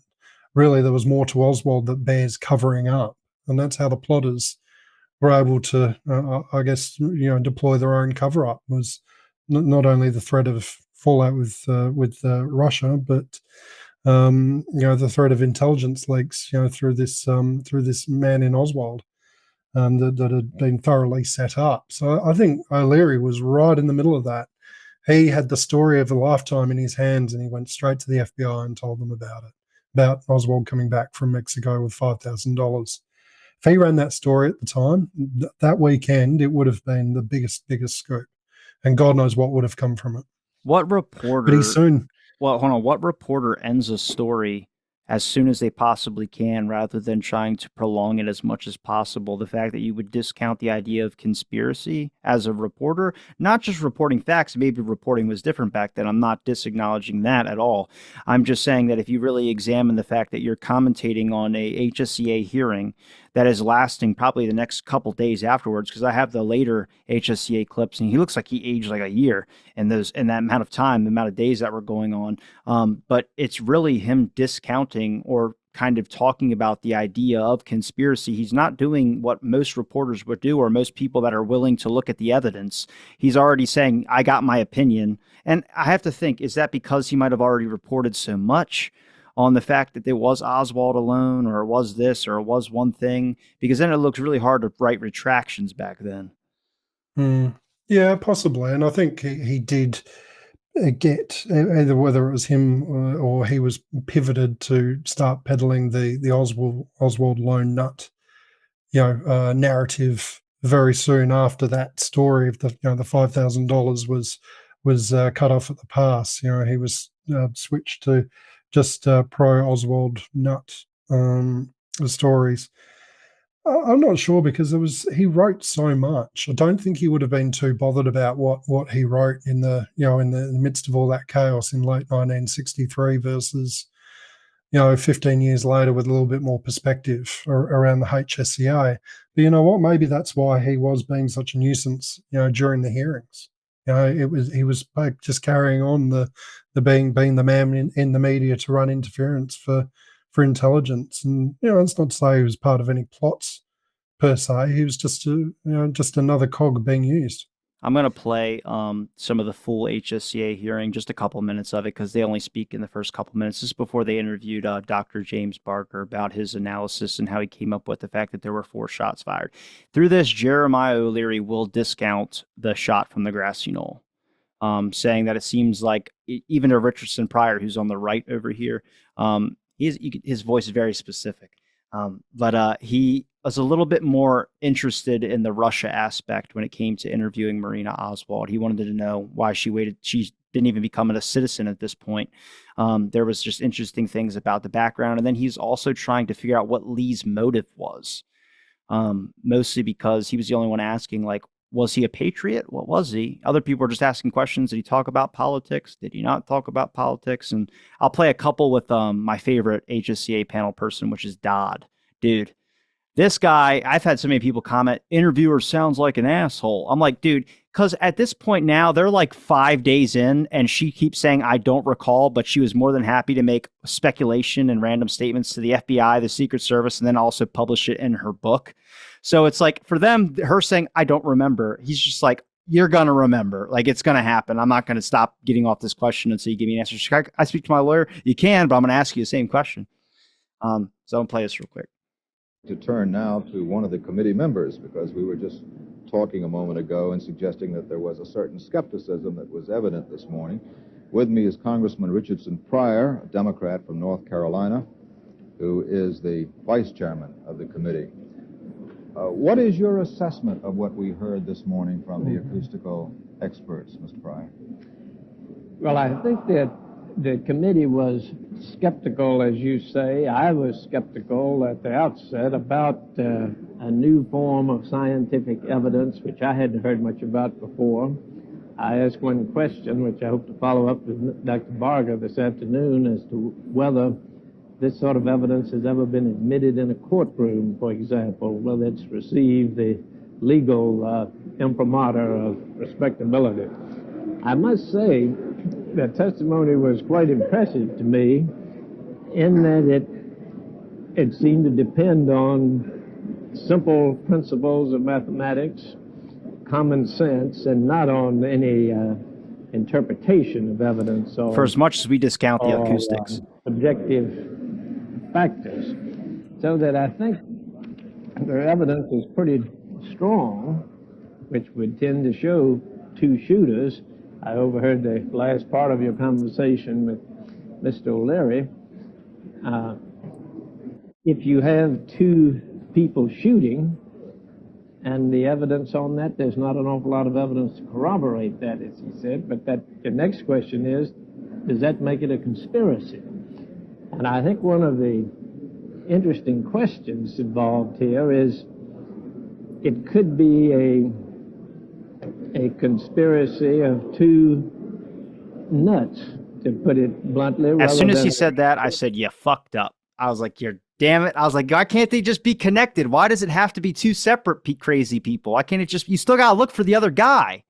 really there was more to Oswald that bears covering up, and that's how the plotters were able to, I guess, deploy their own cover up. Was not only the threat of fallout with Russia, but the threat of intelligence leaks, through this man in Oswald. That had been thoroughly set up. So I think O'Leary was right in the middle of that. He had the story of a lifetime in his hands, and he went straight to the FBI and told them about Oswald coming back from Mexico with $5,000. If he ran that story at the time, that weekend, it would have been the biggest scoop. And God knows what would have come from it. What reporter... But he soon... Well, hold on. What reporter ends a story as soon as they possibly can, rather than trying to prolong it as much as possible? The fact that you would discount the idea of conspiracy as a reporter, not just reporting facts, maybe reporting was different back then. I'm not disacknowledging that at all. I'm just saying that if you really examine the fact that you're commentating on a HSCA hearing that is lasting probably the next couple days afterwards, because I have the later HSCA clips, and he looks like he aged like a year in that amount of time, the amount of days that were going on. But it's really him discounting or kind of talking about the idea of conspiracy. He's not doing what most reporters would do, or most people that are willing to look at the evidence. He's already saying, I got my opinion. And I have to think, is that because he might have already reported so much on the fact that there was Oswald alone, or it was this, or it was one thing? Because then it looks really hard to write retractions back then. Yeah, possibly. And I think he did get, either whether it was him or he was pivoted to start peddling the Oswald lone nut, narrative very soon after that story of the $5,000 was cut off at the pass. He was switched to just pro Oswald nut stories. I'm not sure because he wrote so much. I don't think he would have been too bothered about what he wrote in the midst of all that chaos in late 1963 versus 15 years later with a little bit more perspective around the HSCA. But you know what? Maybe that's why he was being such a nuisance, during the hearings. He was like just carrying on the being the man in the media to run interference for intelligence. And it's not to say he was part of any plots per se. He was just just another cog being used. I'm going to play some of the full HSCA hearing, just a couple minutes of it, because they only speak in the first couple minutes. This is before they interviewed Dr. James Barker about his analysis and how he came up with the fact that there were 4 shots fired. Through this, Jeremiah O'Leary will discount the shot from the grassy knoll, saying that it seems like even to Richardson Pryor, who's on the right over here, his voice is very specific. But he was a little bit more interested in the Russia aspect when it came to interviewing Marina Oswald. He wanted to know why she waited. She didn't even become a citizen at this point. There was just interesting things about the background. And then he's also trying to figure out what Lee's motive was, mostly because he was the only one asking, like, was he a patriot? What was he? Other people were just asking questions. Did he talk about politics? Did he not talk about politics? And I'll play a couple with my favorite HSCA panel person, which is Dodd. Dude, this guy, I've had so many people comment, interviewer sounds like an asshole. I'm like, dude, because at this point now, they're like 5 days in, and she keeps saying, I don't recall, but she was more than happy to make speculation and random statements to the FBI, the Secret Service, and then also publish it in her book. So it's like, for them, her saying, I don't remember, he's just like, you're going to remember. Like, it's going to happen. I'm not going to stop getting off this question until you give me an answer. She's like, I speak to my lawyer. You can, but I'm going to ask you the same question. So I'll play this real quick. To turn now to one of the committee members, because we were just talking a moment ago and suggesting that there was a certain skepticism that was evident this morning. With me is Congressman Richardson Pryor, a Democrat from North Carolina, who is the vice chairman of the committee. What is your assessment of what we heard this morning from the acoustical experts, Mr. Pryor? Well, I think that the committee was skeptical, as you say. I was skeptical at the outset about a new form of scientific evidence, which I hadn't heard much about before. I asked one question, which I hope to follow up with Dr. Barger this afternoon, as to whether this sort of evidence has ever been admitted in a courtroom, for example, whether it's received the legal imprimatur of respectability. I must say that testimony was quite impressive to me in that it seemed to depend on simple principles of mathematics, common sense, and not on any interpretation of evidence. For as much as we discount the acoustics. Objective factors. So that I think their evidence is pretty strong, which would tend to show 2 shooters. I overheard the last part of your conversation with Mr. O'Leary. If you have 2 people shooting, and the evidence on that, there's not an awful lot of evidence to corroborate that, as he said, but the next question is, does that make it a conspiracy? And I think one of the interesting questions involved here is, it could be a conspiracy of 2 nuts, to put it bluntly. As soon as he said that, I said, you fucked up. I was like, you're damn it. I was like, why can't they just be connected? Why does it have to be 2 separate crazy people? Why can't it just, you still got to look for the other guy.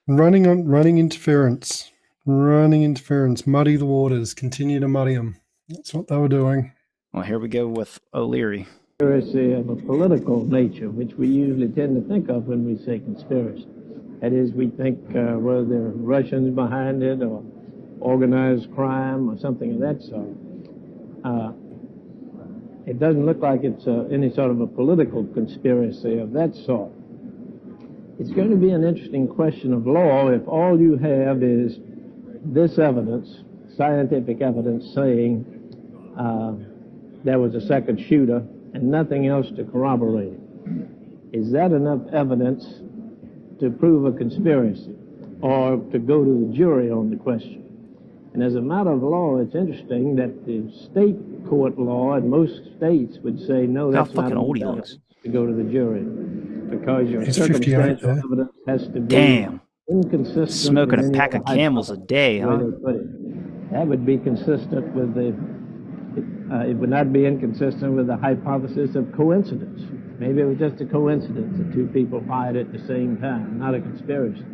Running interference, muddy the waters, continue to muddy them. That's what they were doing. Well, here we go with O'Leary. Conspiracy of a political nature, which we usually tend to think of when we say conspiracy. That is, we think whether there are Russians behind it or organized crime or something of that sort. It doesn't look like it's any sort of a political conspiracy of that sort. It's going to be an interesting question of law if all you have is this evidence, scientific evidence, saying there was a second shooter and nothing else to corroborate it. Is that enough evidence to prove a conspiracy or to go to the jury on the question? And as a matter of law, it's interesting that the state court law in most states would say, no, How that's not fucking old he enough looks. to go to the jury, because your He's 58 circumstantial there. evidence has to be Damn. inconsistent Smoking with a any pack other of Camels a day, way huh? they put it. That would be consistent with the, it would not be inconsistent with the hypothesis of coincidence. Maybe it was just a coincidence that two people fired at the same time, not a conspiracy.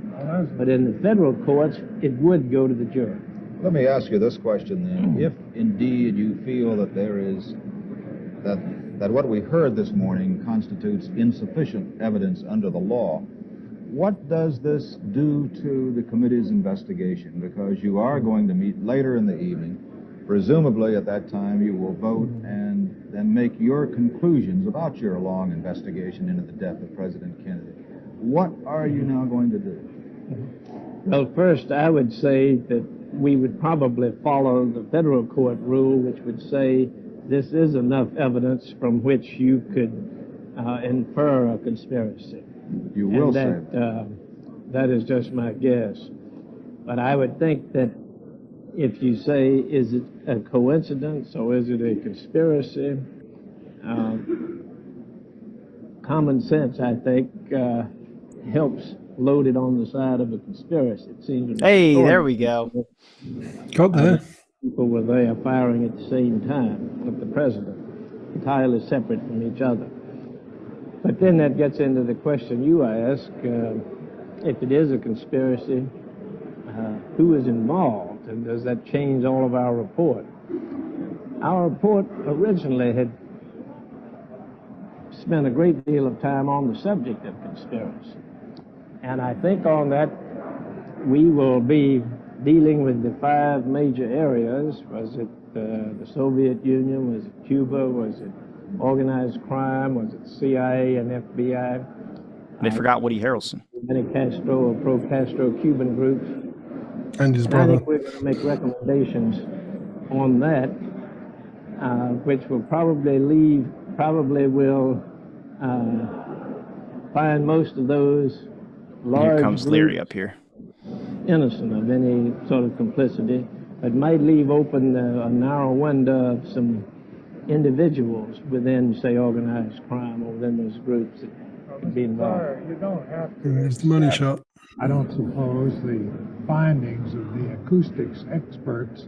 But in the federal courts, it would go to the jury. Let me ask you this question then. If indeed you feel that there is, that what we heard this morning constitutes insufficient evidence under the law, what does this do to the committee's investigation? Because you are going to meet later in the evening. Presumably at that time you will vote and then make your conclusions about your long investigation into the death of President Kennedy. What are you now going to do? Well, first, I would say that we would probably follow the federal court rule, which would say this is enough evidence from which you could infer a conspiracy. You will say that. That is just my guess. But I would think that if you say, is it a coincidence or is it a conspiracy, common sense, I think, helps load it on the side of a conspiracy. It seems. Hey, there we go. Got there. People were there firing at the same time with the president, entirely separate from each other. But then that gets into the question you ask, if it is a conspiracy, who is involved, and does that change all of our report? Our report originally had spent a great deal of time on the subject of conspiracy. And I think on that, we will be dealing with the 5 major areas. Was it the Soviet Union? Was it Cuba? Was it organized crime? Was it CIA and FBI? They forgot Woody Harrelson. Many Castro or pro-Castro Cuban groups. And his I brother. think we're going to make recommendations on that, which will probably will find most of those large Here comes groups Leary up here. innocent of any sort of complicity, but might leave open a narrow window of some individuals within, say, organized crime or within those groups that could be involved. You don't have to. There's the money shot. I don't suppose the findings of the acoustics experts,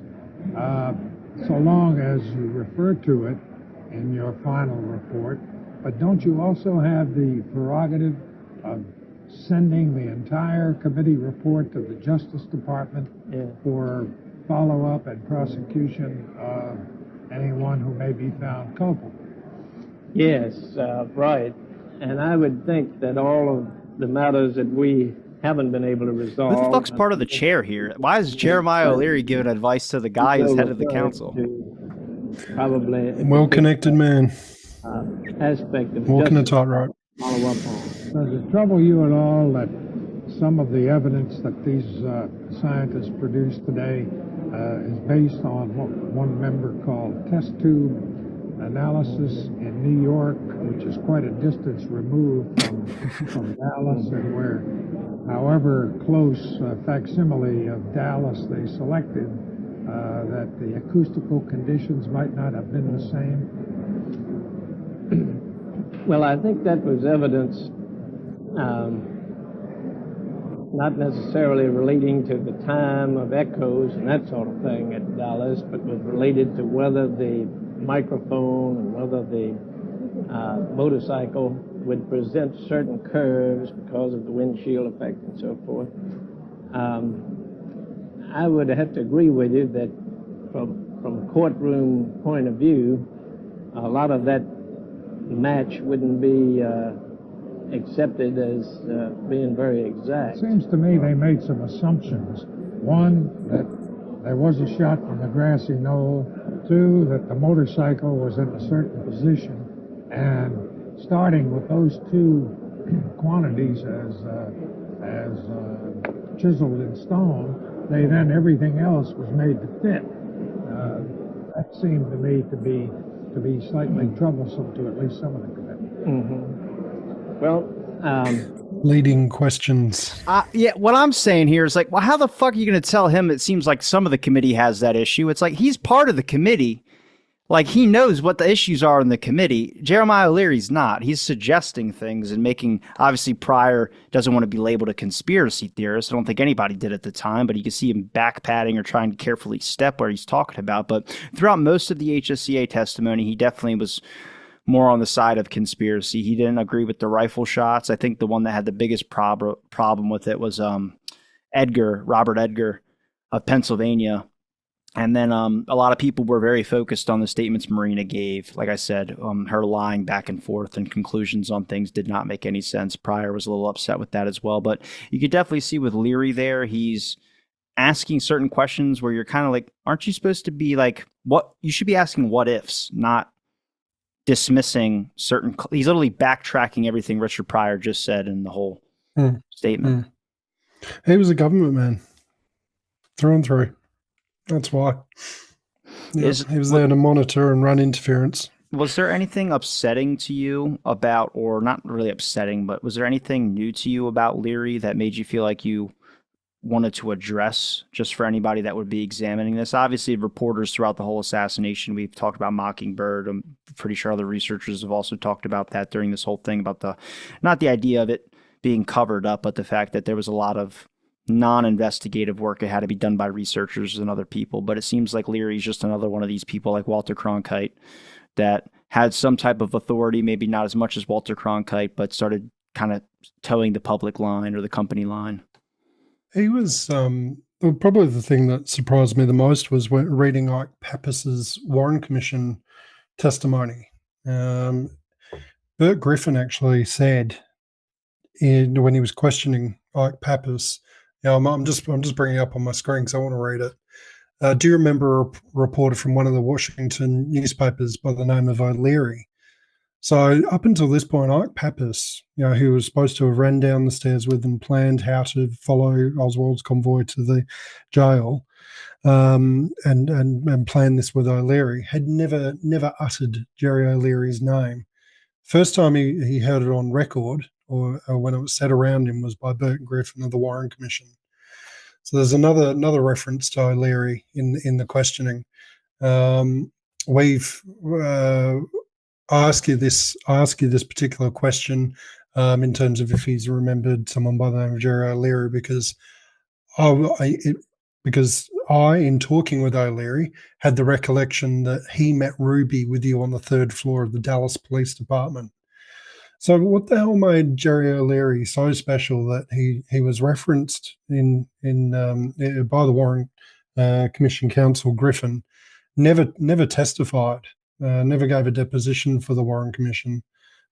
so long as you refer to it in your final report. But don't you also have the prerogative of sending the entire committee report to the Justice Department for follow-up and prosecution of anyone who may be found culpable? Yes, right. And I would think that all of the matters that we haven't been able to resolve... Who the fuck's part of the chair here? Why is Jeremiah O'Leary giving advice to the guy who's head of the council? Probably... Well-connected man. Aspect of Walking a justice tightrope. follow up on. Does it trouble you at all that some of the evidence that these scientists produced today is based on what one member called test tube analysis in New York, which is quite a distance removed from Dallas, and where, however close facsimile of Dallas they selected, that the acoustical conditions might not have been the same? Well, I think that was evidence not necessarily relating to the time of echoes and that sort of thing at Dallas, but was related to whether the microphone and whether the motorcycle would present certain curves because of the windshield effect and so forth. I would have to agree with you that from a courtroom point of view, a lot of that match wouldn't be accepted as being very exact. It seems to me they made some assumptions. One, that there was a shot from the grassy knoll. Two, that the motorcycle was in a certain position. And starting with those two quantities as chiseled in stone, everything else was made to fit. That seemed to me to be slightly troublesome to at least some of the committee. Mm-hmm. Well, leading questions. Yeah, what I'm saying here is like, well, how the fuck are you going to tell him? It seems like some of the committee has that issue. It's like he's part of the committee. Like he knows what the issues are in the committee. Jeremiah O'Leary's not. He's suggesting things and making, obviously Pryor doesn't want to be labeled a conspiracy theorist. I don't think anybody did at the time, but you can see him backpatting or trying to carefully step where he's talking about. But throughout most of the HSCA testimony, he definitely was more on the side of conspiracy. He didn't agree with the rifle shots. I think the one that had the biggest problem with it was Robert Edgar of Pennsylvania. And then a lot of people were very focused on the statements Marina gave. Like I said, her lying back and forth and conclusions on things did not make any sense. Pryor was a little upset with that as well. But you could definitely see with Leary there, he's asking certain questions where you're kind of like, aren't you supposed to be like, what? You should be asking what ifs, not dismissing certain. He's literally backtracking everything Richard Pryor just said in the whole statement. He was a government man through and through. That's why. Yeah, he was there to monitor and run interference. Was there anything upsetting to you about, or not really upsetting, but was there anything new to you about Leary that made you feel like you wanted to address just for anybody that would be examining this? Obviously, reporters throughout the whole assassination, we've talked about Mockingbird. I'm pretty sure other researchers have also talked about that during this whole thing about not the idea of it being covered up, but the fact that there was a lot of non-investigative work that had to be done by researchers and other people. But it seems like Leary's just another one of these people like Walter Cronkite that had some type of authority, maybe not as much as Walter Cronkite, but started kind of towing the public line or the company line. He was probably the thing that surprised me the most was when reading Ike Pappas's Warren Commission testimony. Bert Griffin actually said when he was questioning Ike Pappas, I'm just bringing it up on my screen because I want to read it. Do you remember a reporter from one of the Washington newspapers by the name of O'Leary? So up until this point, Ike Pappas, who was supposed to have ran down the stairs with and planned how to follow Oswald's convoy to the jail, and planned this with O'Leary, had never uttered Jerry O'Leary's name. First time he heard it on record, or when it was said around him, was by Bert Griffin of the Warren Commission. So there's another reference to O'Leary in the questioning. We've I ask you this particular question in terms of if he's remembered someone by the name of Jerry O'Leary, because I, in talking with O'Leary, had the recollection that he met Ruby with you on the third floor of the Dallas Police Department. So what the hell made Jerry O'Leary so special that he was referenced by the Warren Commission counsel Griffin, never testified, never gave a deposition for the Warren Commission,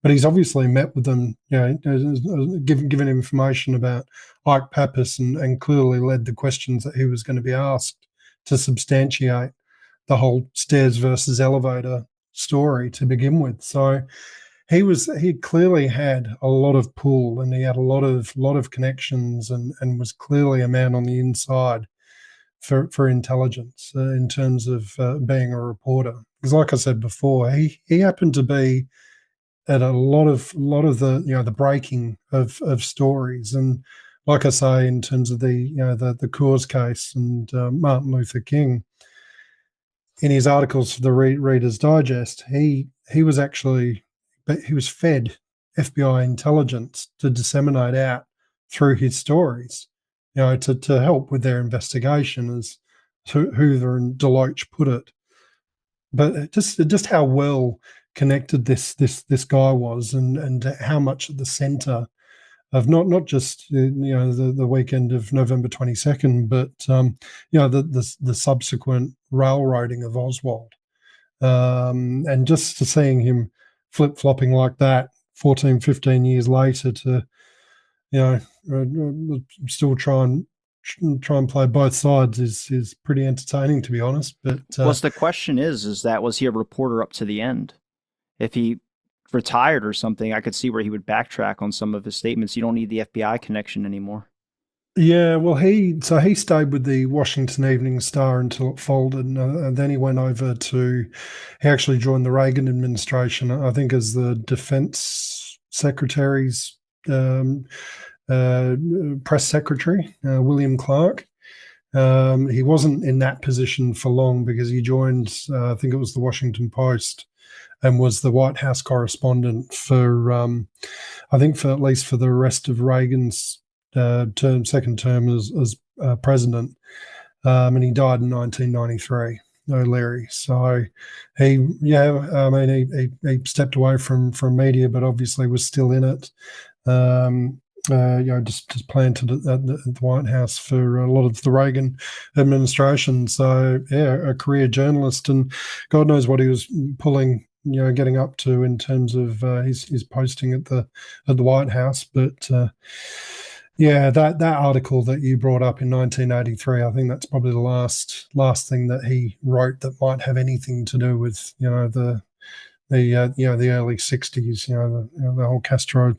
but he's obviously met with them, given information about Ike Pappas and clearly led the questions that he was going to be asked to substantiate the whole stairs versus elevator story to begin with. So he clearly had a lot of pull, and he had a lot of connections, and was clearly a man on the inside for intelligence in terms of being a reporter. Because, like I said before, he happened to be at a lot of the the breaking of stories, and like I say, in terms of the Coors case and Martin Luther King, in his articles for the Reader's Digest, he was fed FBI intelligence to disseminate out through his stories, to help with their investigation, as Hoover and Deloach put it. But just how well connected this guy was, and how much at the center of not just the weekend of November 22nd, but the subsequent railroading of Oswald, and just to seeing him flip-flopping like that 14, 15 years later to, still try and play both sides is pretty entertaining, to be honest. But the question is that was he a reporter up to the end? If he retired or something, I could see where he would backtrack on some of his statements. You don't need the FBI connection anymore. Yeah, well, he stayed with the Washington Evening Star until it folded, and then he went over he actually joined the Reagan administration, I think, as the defense secretary's press secretary, William Clark. He wasn't in that position for long because he joined, I think it was the Washington Post, and was the White House correspondent for, I think, for at least for the rest of Reagan's second term as president. And he died in 1993. O'Leary. So he stepped away from media, but obviously was still in it. Just planted at the White House for a lot of the Reagan administration. So a career journalist, and God knows what he was pulling, getting up to in terms of his posting at the White House. But that article that you brought up in 1983, I think that's probably the last thing that he wrote that might have anything to do with the early 60s, the whole Castro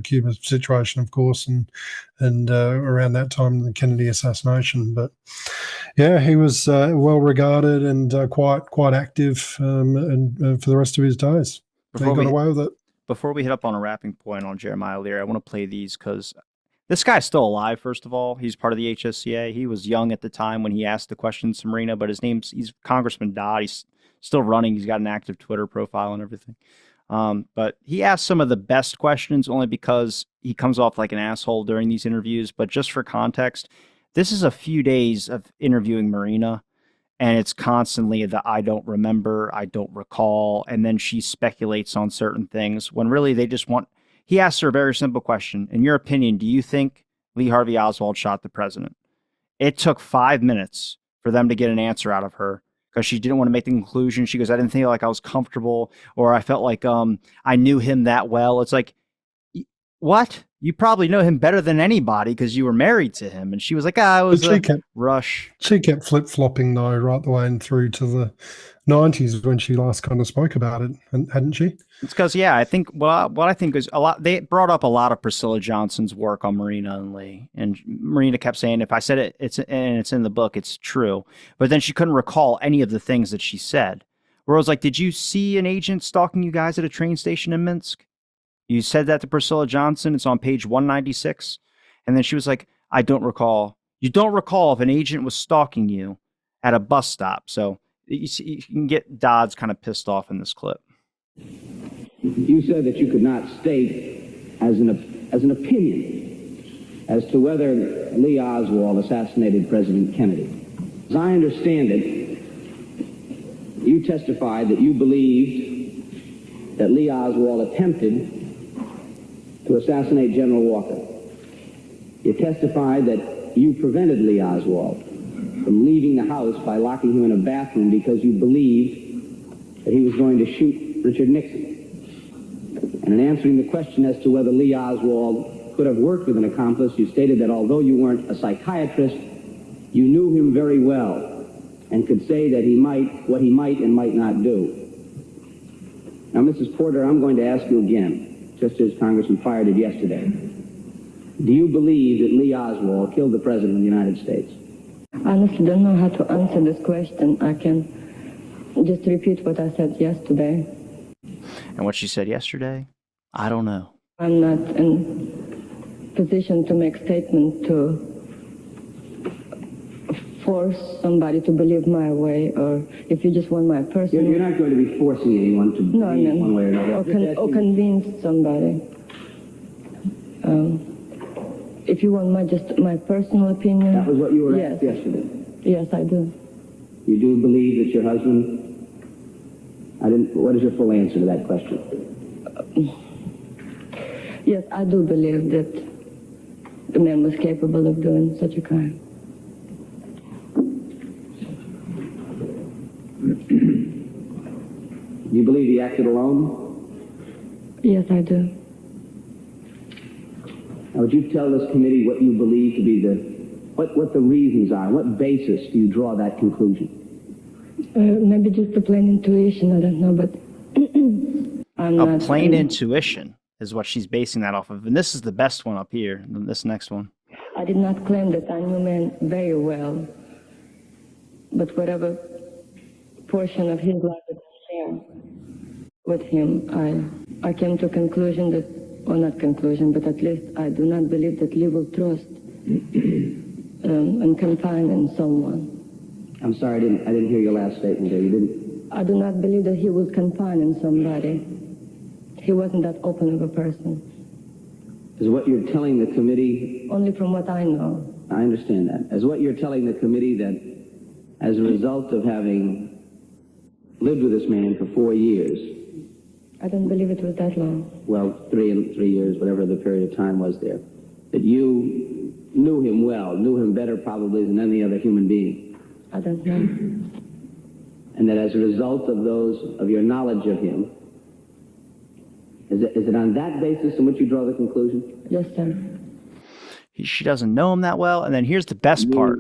Cuba situation, of course, and around that time the Kennedy assassination. But he was well regarded and quite active, and for the rest of his days, he got away with it. Before we hit up on a wrapping point on Jeremiah Leary, I want to play these because this guy's still alive, first of all. He's part of the HSCA. He was young at the time when he asked the questions to Marina, but he's Congressman Dodd. He's still running. He's got an active Twitter profile and everything. But he asked some of the best questions only because he comes off like an asshole during these interviews. But just for context, this is a few days of interviewing Marina, and it's constantly the I don't remember, I don't recall, and then she speculates on certain things when really they just want... He asked her a very simple question. In your opinion, do you think Lee Harvey Oswald shot the president? It took 5 minutes for them to get an answer out of her because she didn't want to make the conclusion. She goes, I didn't feel like I was comfortable, or I felt like I knew him that well. It's like, what? You probably know him better than anybody because you were married to him. And she was like, it was a rush. She kept flip-flopping, though, right the way and through to the 90s when she last kind of spoke about it, hadn't she? It's because, I think what I think is a lot. They brought up a lot of Priscilla Johnson's work on Marina and Lee, and Marina kept saying, "If I said it, it's in the book, it's true." But then she couldn't recall any of the things that she said. Where I was like, "Did you see an agent stalking you guys at a train station in Minsk?" You said that to Priscilla Johnson. It's on page 196, and then she was like, "I don't recall." You don't recall if an agent was stalking you at a bus stop. So you can get Dodd's kind of pissed off in this clip. You said that you could not state as an opinion as to whether Lee Oswald assassinated President Kennedy. As I understand it, you testified that you believed that Lee Oswald attempted to assassinate General Walker. You testified that you prevented Lee Oswald from leaving the house by locking him in a bathroom because you believed that he was going to shoot Richard Nixon. And in answering the question as to whether Lee Oswald could have worked with an accomplice, you stated that although you weren't a psychiatrist, you knew him very well and could say that what he might and might not do. Now, Mrs. Porter, I'm going to ask you again, just as Congressman Pryor did yesterday. Do you believe that Lee Oswald killed the President of the United States? I honestly don't know how to answer this question. I can just repeat what I said yesterday. And what she said yesterday, I don't know. I'm not in position to make statements to force somebody to believe my way, or if you just want my personal... You're not going to be forcing anyone to believe one way or another. Or convince somebody. If you want my personal opinion... That was what you were asked yesterday. Yes, I do. You do believe that your husband... What is your full answer to that question? Yes, I do believe that the man was capable of doing such a crime. You believe he acted alone? Yes, I do. Now, would you tell this committee what you believe to be what the reasons are? What basis do you draw that conclusion? Maybe just a plain intuition, I don't know, but a plain intuition is what she's basing that off of. And this is the best one up here, this next one. I did not claim that I knew man very well, but whatever portion of his life that I share with him, I came to a conclusion that or not conclusion, but at least I do not believe that Lee will trust and confide in someone. I'm sorry, I didn't hear your last statement there. You didn't? I do not believe that he will confide in somebody. He wasn't that open of a person. Is what you're telling the committee? Only from what I know. I understand that. Is what you're telling the committee that as a result of having lived with this man for 4 years, I don't believe it was that long. well, 3 years, whatever the period of time was there, that you knew him well, knew him better probably than any other human being? I don't know. And that as a result of your knowledge of him, is it on that basis in which you draw the conclusion? Yes, sir. She doesn't know him that well. And then here's the best part.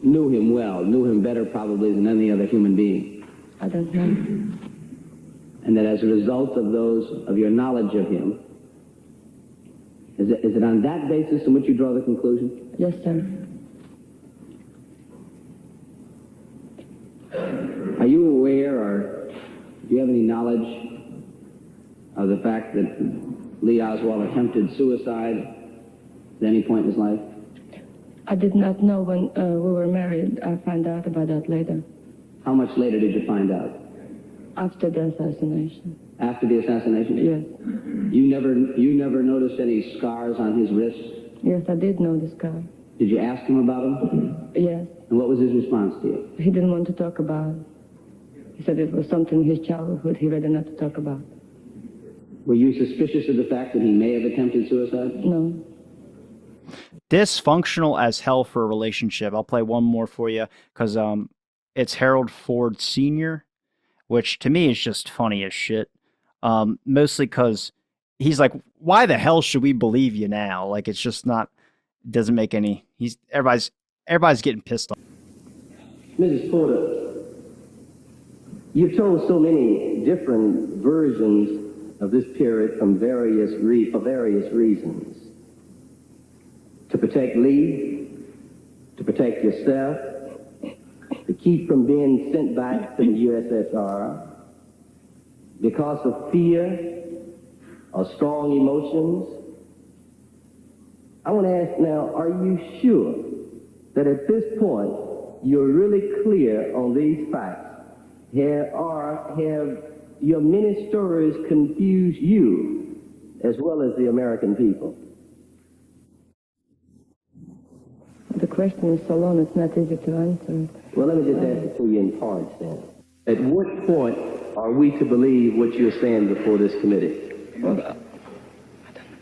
Knew him well, knew him better probably than any other human being. I don't know. And that as a result of your knowledge of him, is it on that basis in which you draw the conclusion? Yes, sir. Are you aware or do you have any knowledge of the fact that Lee Oswald attempted suicide at any point in his life? I did not know when we were married. I found out about that later. How much later did you find out? After the assassination. After the assassination? Yes. You never noticed any scars on his wrists? Yes, I did know this guy. Did you ask him about them? Yes. And what was his response to you? He didn't want to talk about it. He said it was something in his childhood he rather not to talk about. Were you suspicious of the fact that he may have attempted suicide? No. Dysfunctional as hell for a relationship. I'll play one more for you because it's Harold Ford Sr., which to me is just funny as shit. Mostly because he's like, why the hell should we believe you now? Like, it's just not, doesn't make any, everybody's getting pissed off. Mrs. Porter, you've told so many different versions of this period for various reasons. To protect Lee, to protect yourself, to keep from being sent back to the USSR, because of fear or strong emotions. I want to ask now, are you sure that at this point you're really clear on these facts? Have your many stories confused you as well as the American people? The question is so long, it's not easy to answer. Well, let me just ask it to you in parts then. At what point are we to believe what you're saying before this committee? Well,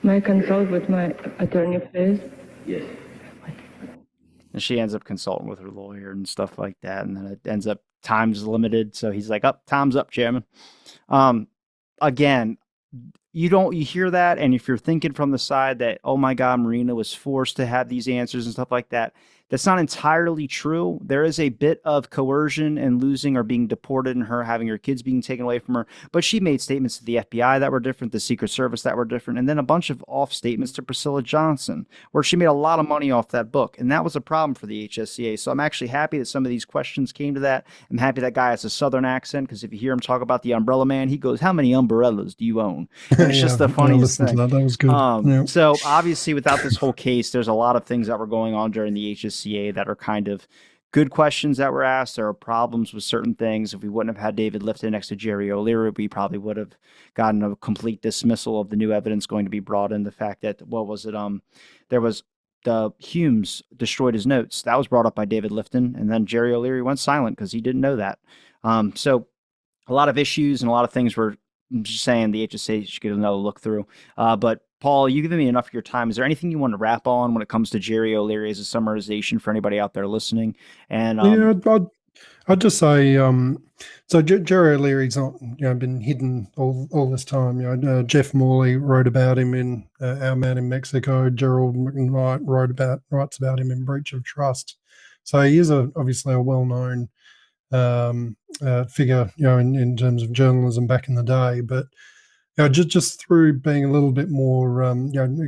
may I consult with my attorney, please? Yes. And she ends up consulting with her lawyer and stuff like that. And then it ends up time's limited. So he's like, time's up, Chairman. Again, you hear that. And if you're thinking from the side that, oh my God, Marina was forced to have these answers and stuff like that, that's not entirely true. There is a bit of coercion and losing or being deported and her having her kids being taken away from her. But she made statements to the FBI that were different, the Secret Service that were different, and then a bunch of off statements to Priscilla Johnson, where she made a lot of money off that book. And that was a problem for the HSCA. So I'm actually happy that some of these questions came to that. I'm happy that guy has a Southern accent, because if you hear him talk about the umbrella man, he goes, how many umbrellas do you own? And it's just the funniest thing. That was good. So obviously without this whole case, there's a lot of things that were going on during the HSCA that are kind of good questions that were asked. There are problems with certain things. If we wouldn't have had David Lifton next to Jerry O'Leary, we probably would have gotten a complete dismissal of the new evidence going to be brought in. The fact that, there was the Humes destroyed his notes. That was brought up by David Lifton, and then Jerry O'Leary went silent because he didn't know that. So a lot of issues and a lot of things were just saying the HSA should get another look through. But Paul, you've given me enough of your time. Is there anything you want to wrap on when it comes to Jerry O'Leary as a summarization for anybody out there listening? And I'd just say, so Jerry O'Leary's not, been hidden all this time. Jeff Morley wrote about him in Our Man in Mexico. Gerald McKnight writes about him in Breach of Trust. So he is obviously a well-known figure, in terms of journalism back in the day. But just through being a little bit more,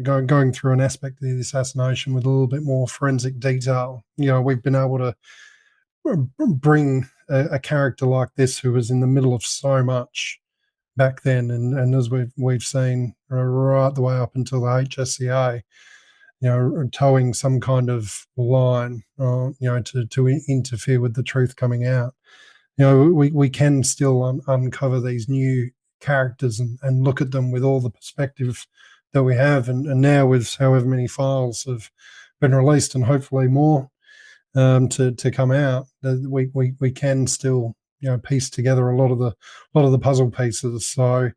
going through an aspect of the assassination with a little bit more forensic detail, we've been able to bring a character like this, who was in the middle of so much, back then, and as we've seen right the way up until the HSCA, towing some kind of line, to interfere with the truth coming out. We can still uncover these new characters and look at them with all the perspective that we have, and now with however many files have been released, and hopefully more to come out, we can still piece together a lot of the puzzle pieces. So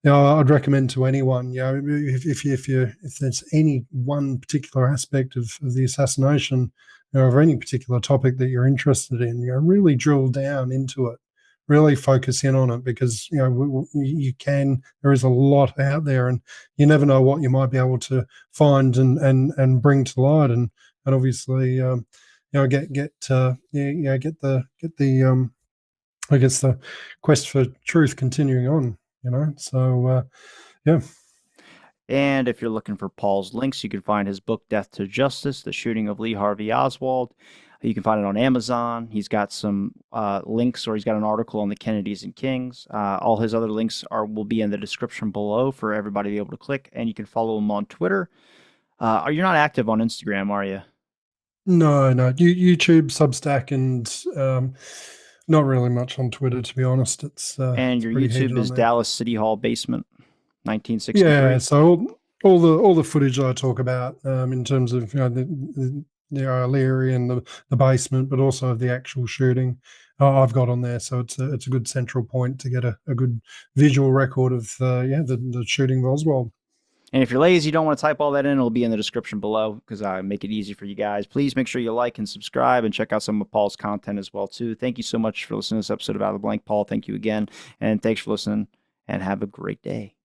I'd recommend to anyone, if there's any one particular aspect of the assassination, or any particular topic that you're interested in, really drill down into it, really focus in on it, because there is a lot out there, and you never know what you might be able to find and bring to light, and obviously get the I guess the quest for truth continuing on. So yeah. And if you're looking for Paul's links, you can find his book, Death to Justice, The Shooting of Lee Harvey Oswald. You can find it on Amazon. He's got some links, or he's got an article on the Kennedys and Kings. All his other links will be in the description below for everybody to be able to click. And you can follow him on Twitter. You're not active on Instagram, are you? No. YouTube, Substack, and not really much on Twitter, to be honest. And your YouTube is Dallas City Hall Basement, 1963. Yeah, so all the footage I talk about in terms of the O'Leary and the basement, but also the actual shooting, I've got on there. So it's a good central point to get a good visual record of the shooting of Oswald. And if you're lazy, you don't want to type all that in, it'll be in the description below, because I make it easy for you guys. Please make sure you like and subscribe, and check out some of Paul's content as well, too. Thank you so much for listening to this episode of Out of the Blank, Paul. Thank you again. And thanks for listening, and have a great day.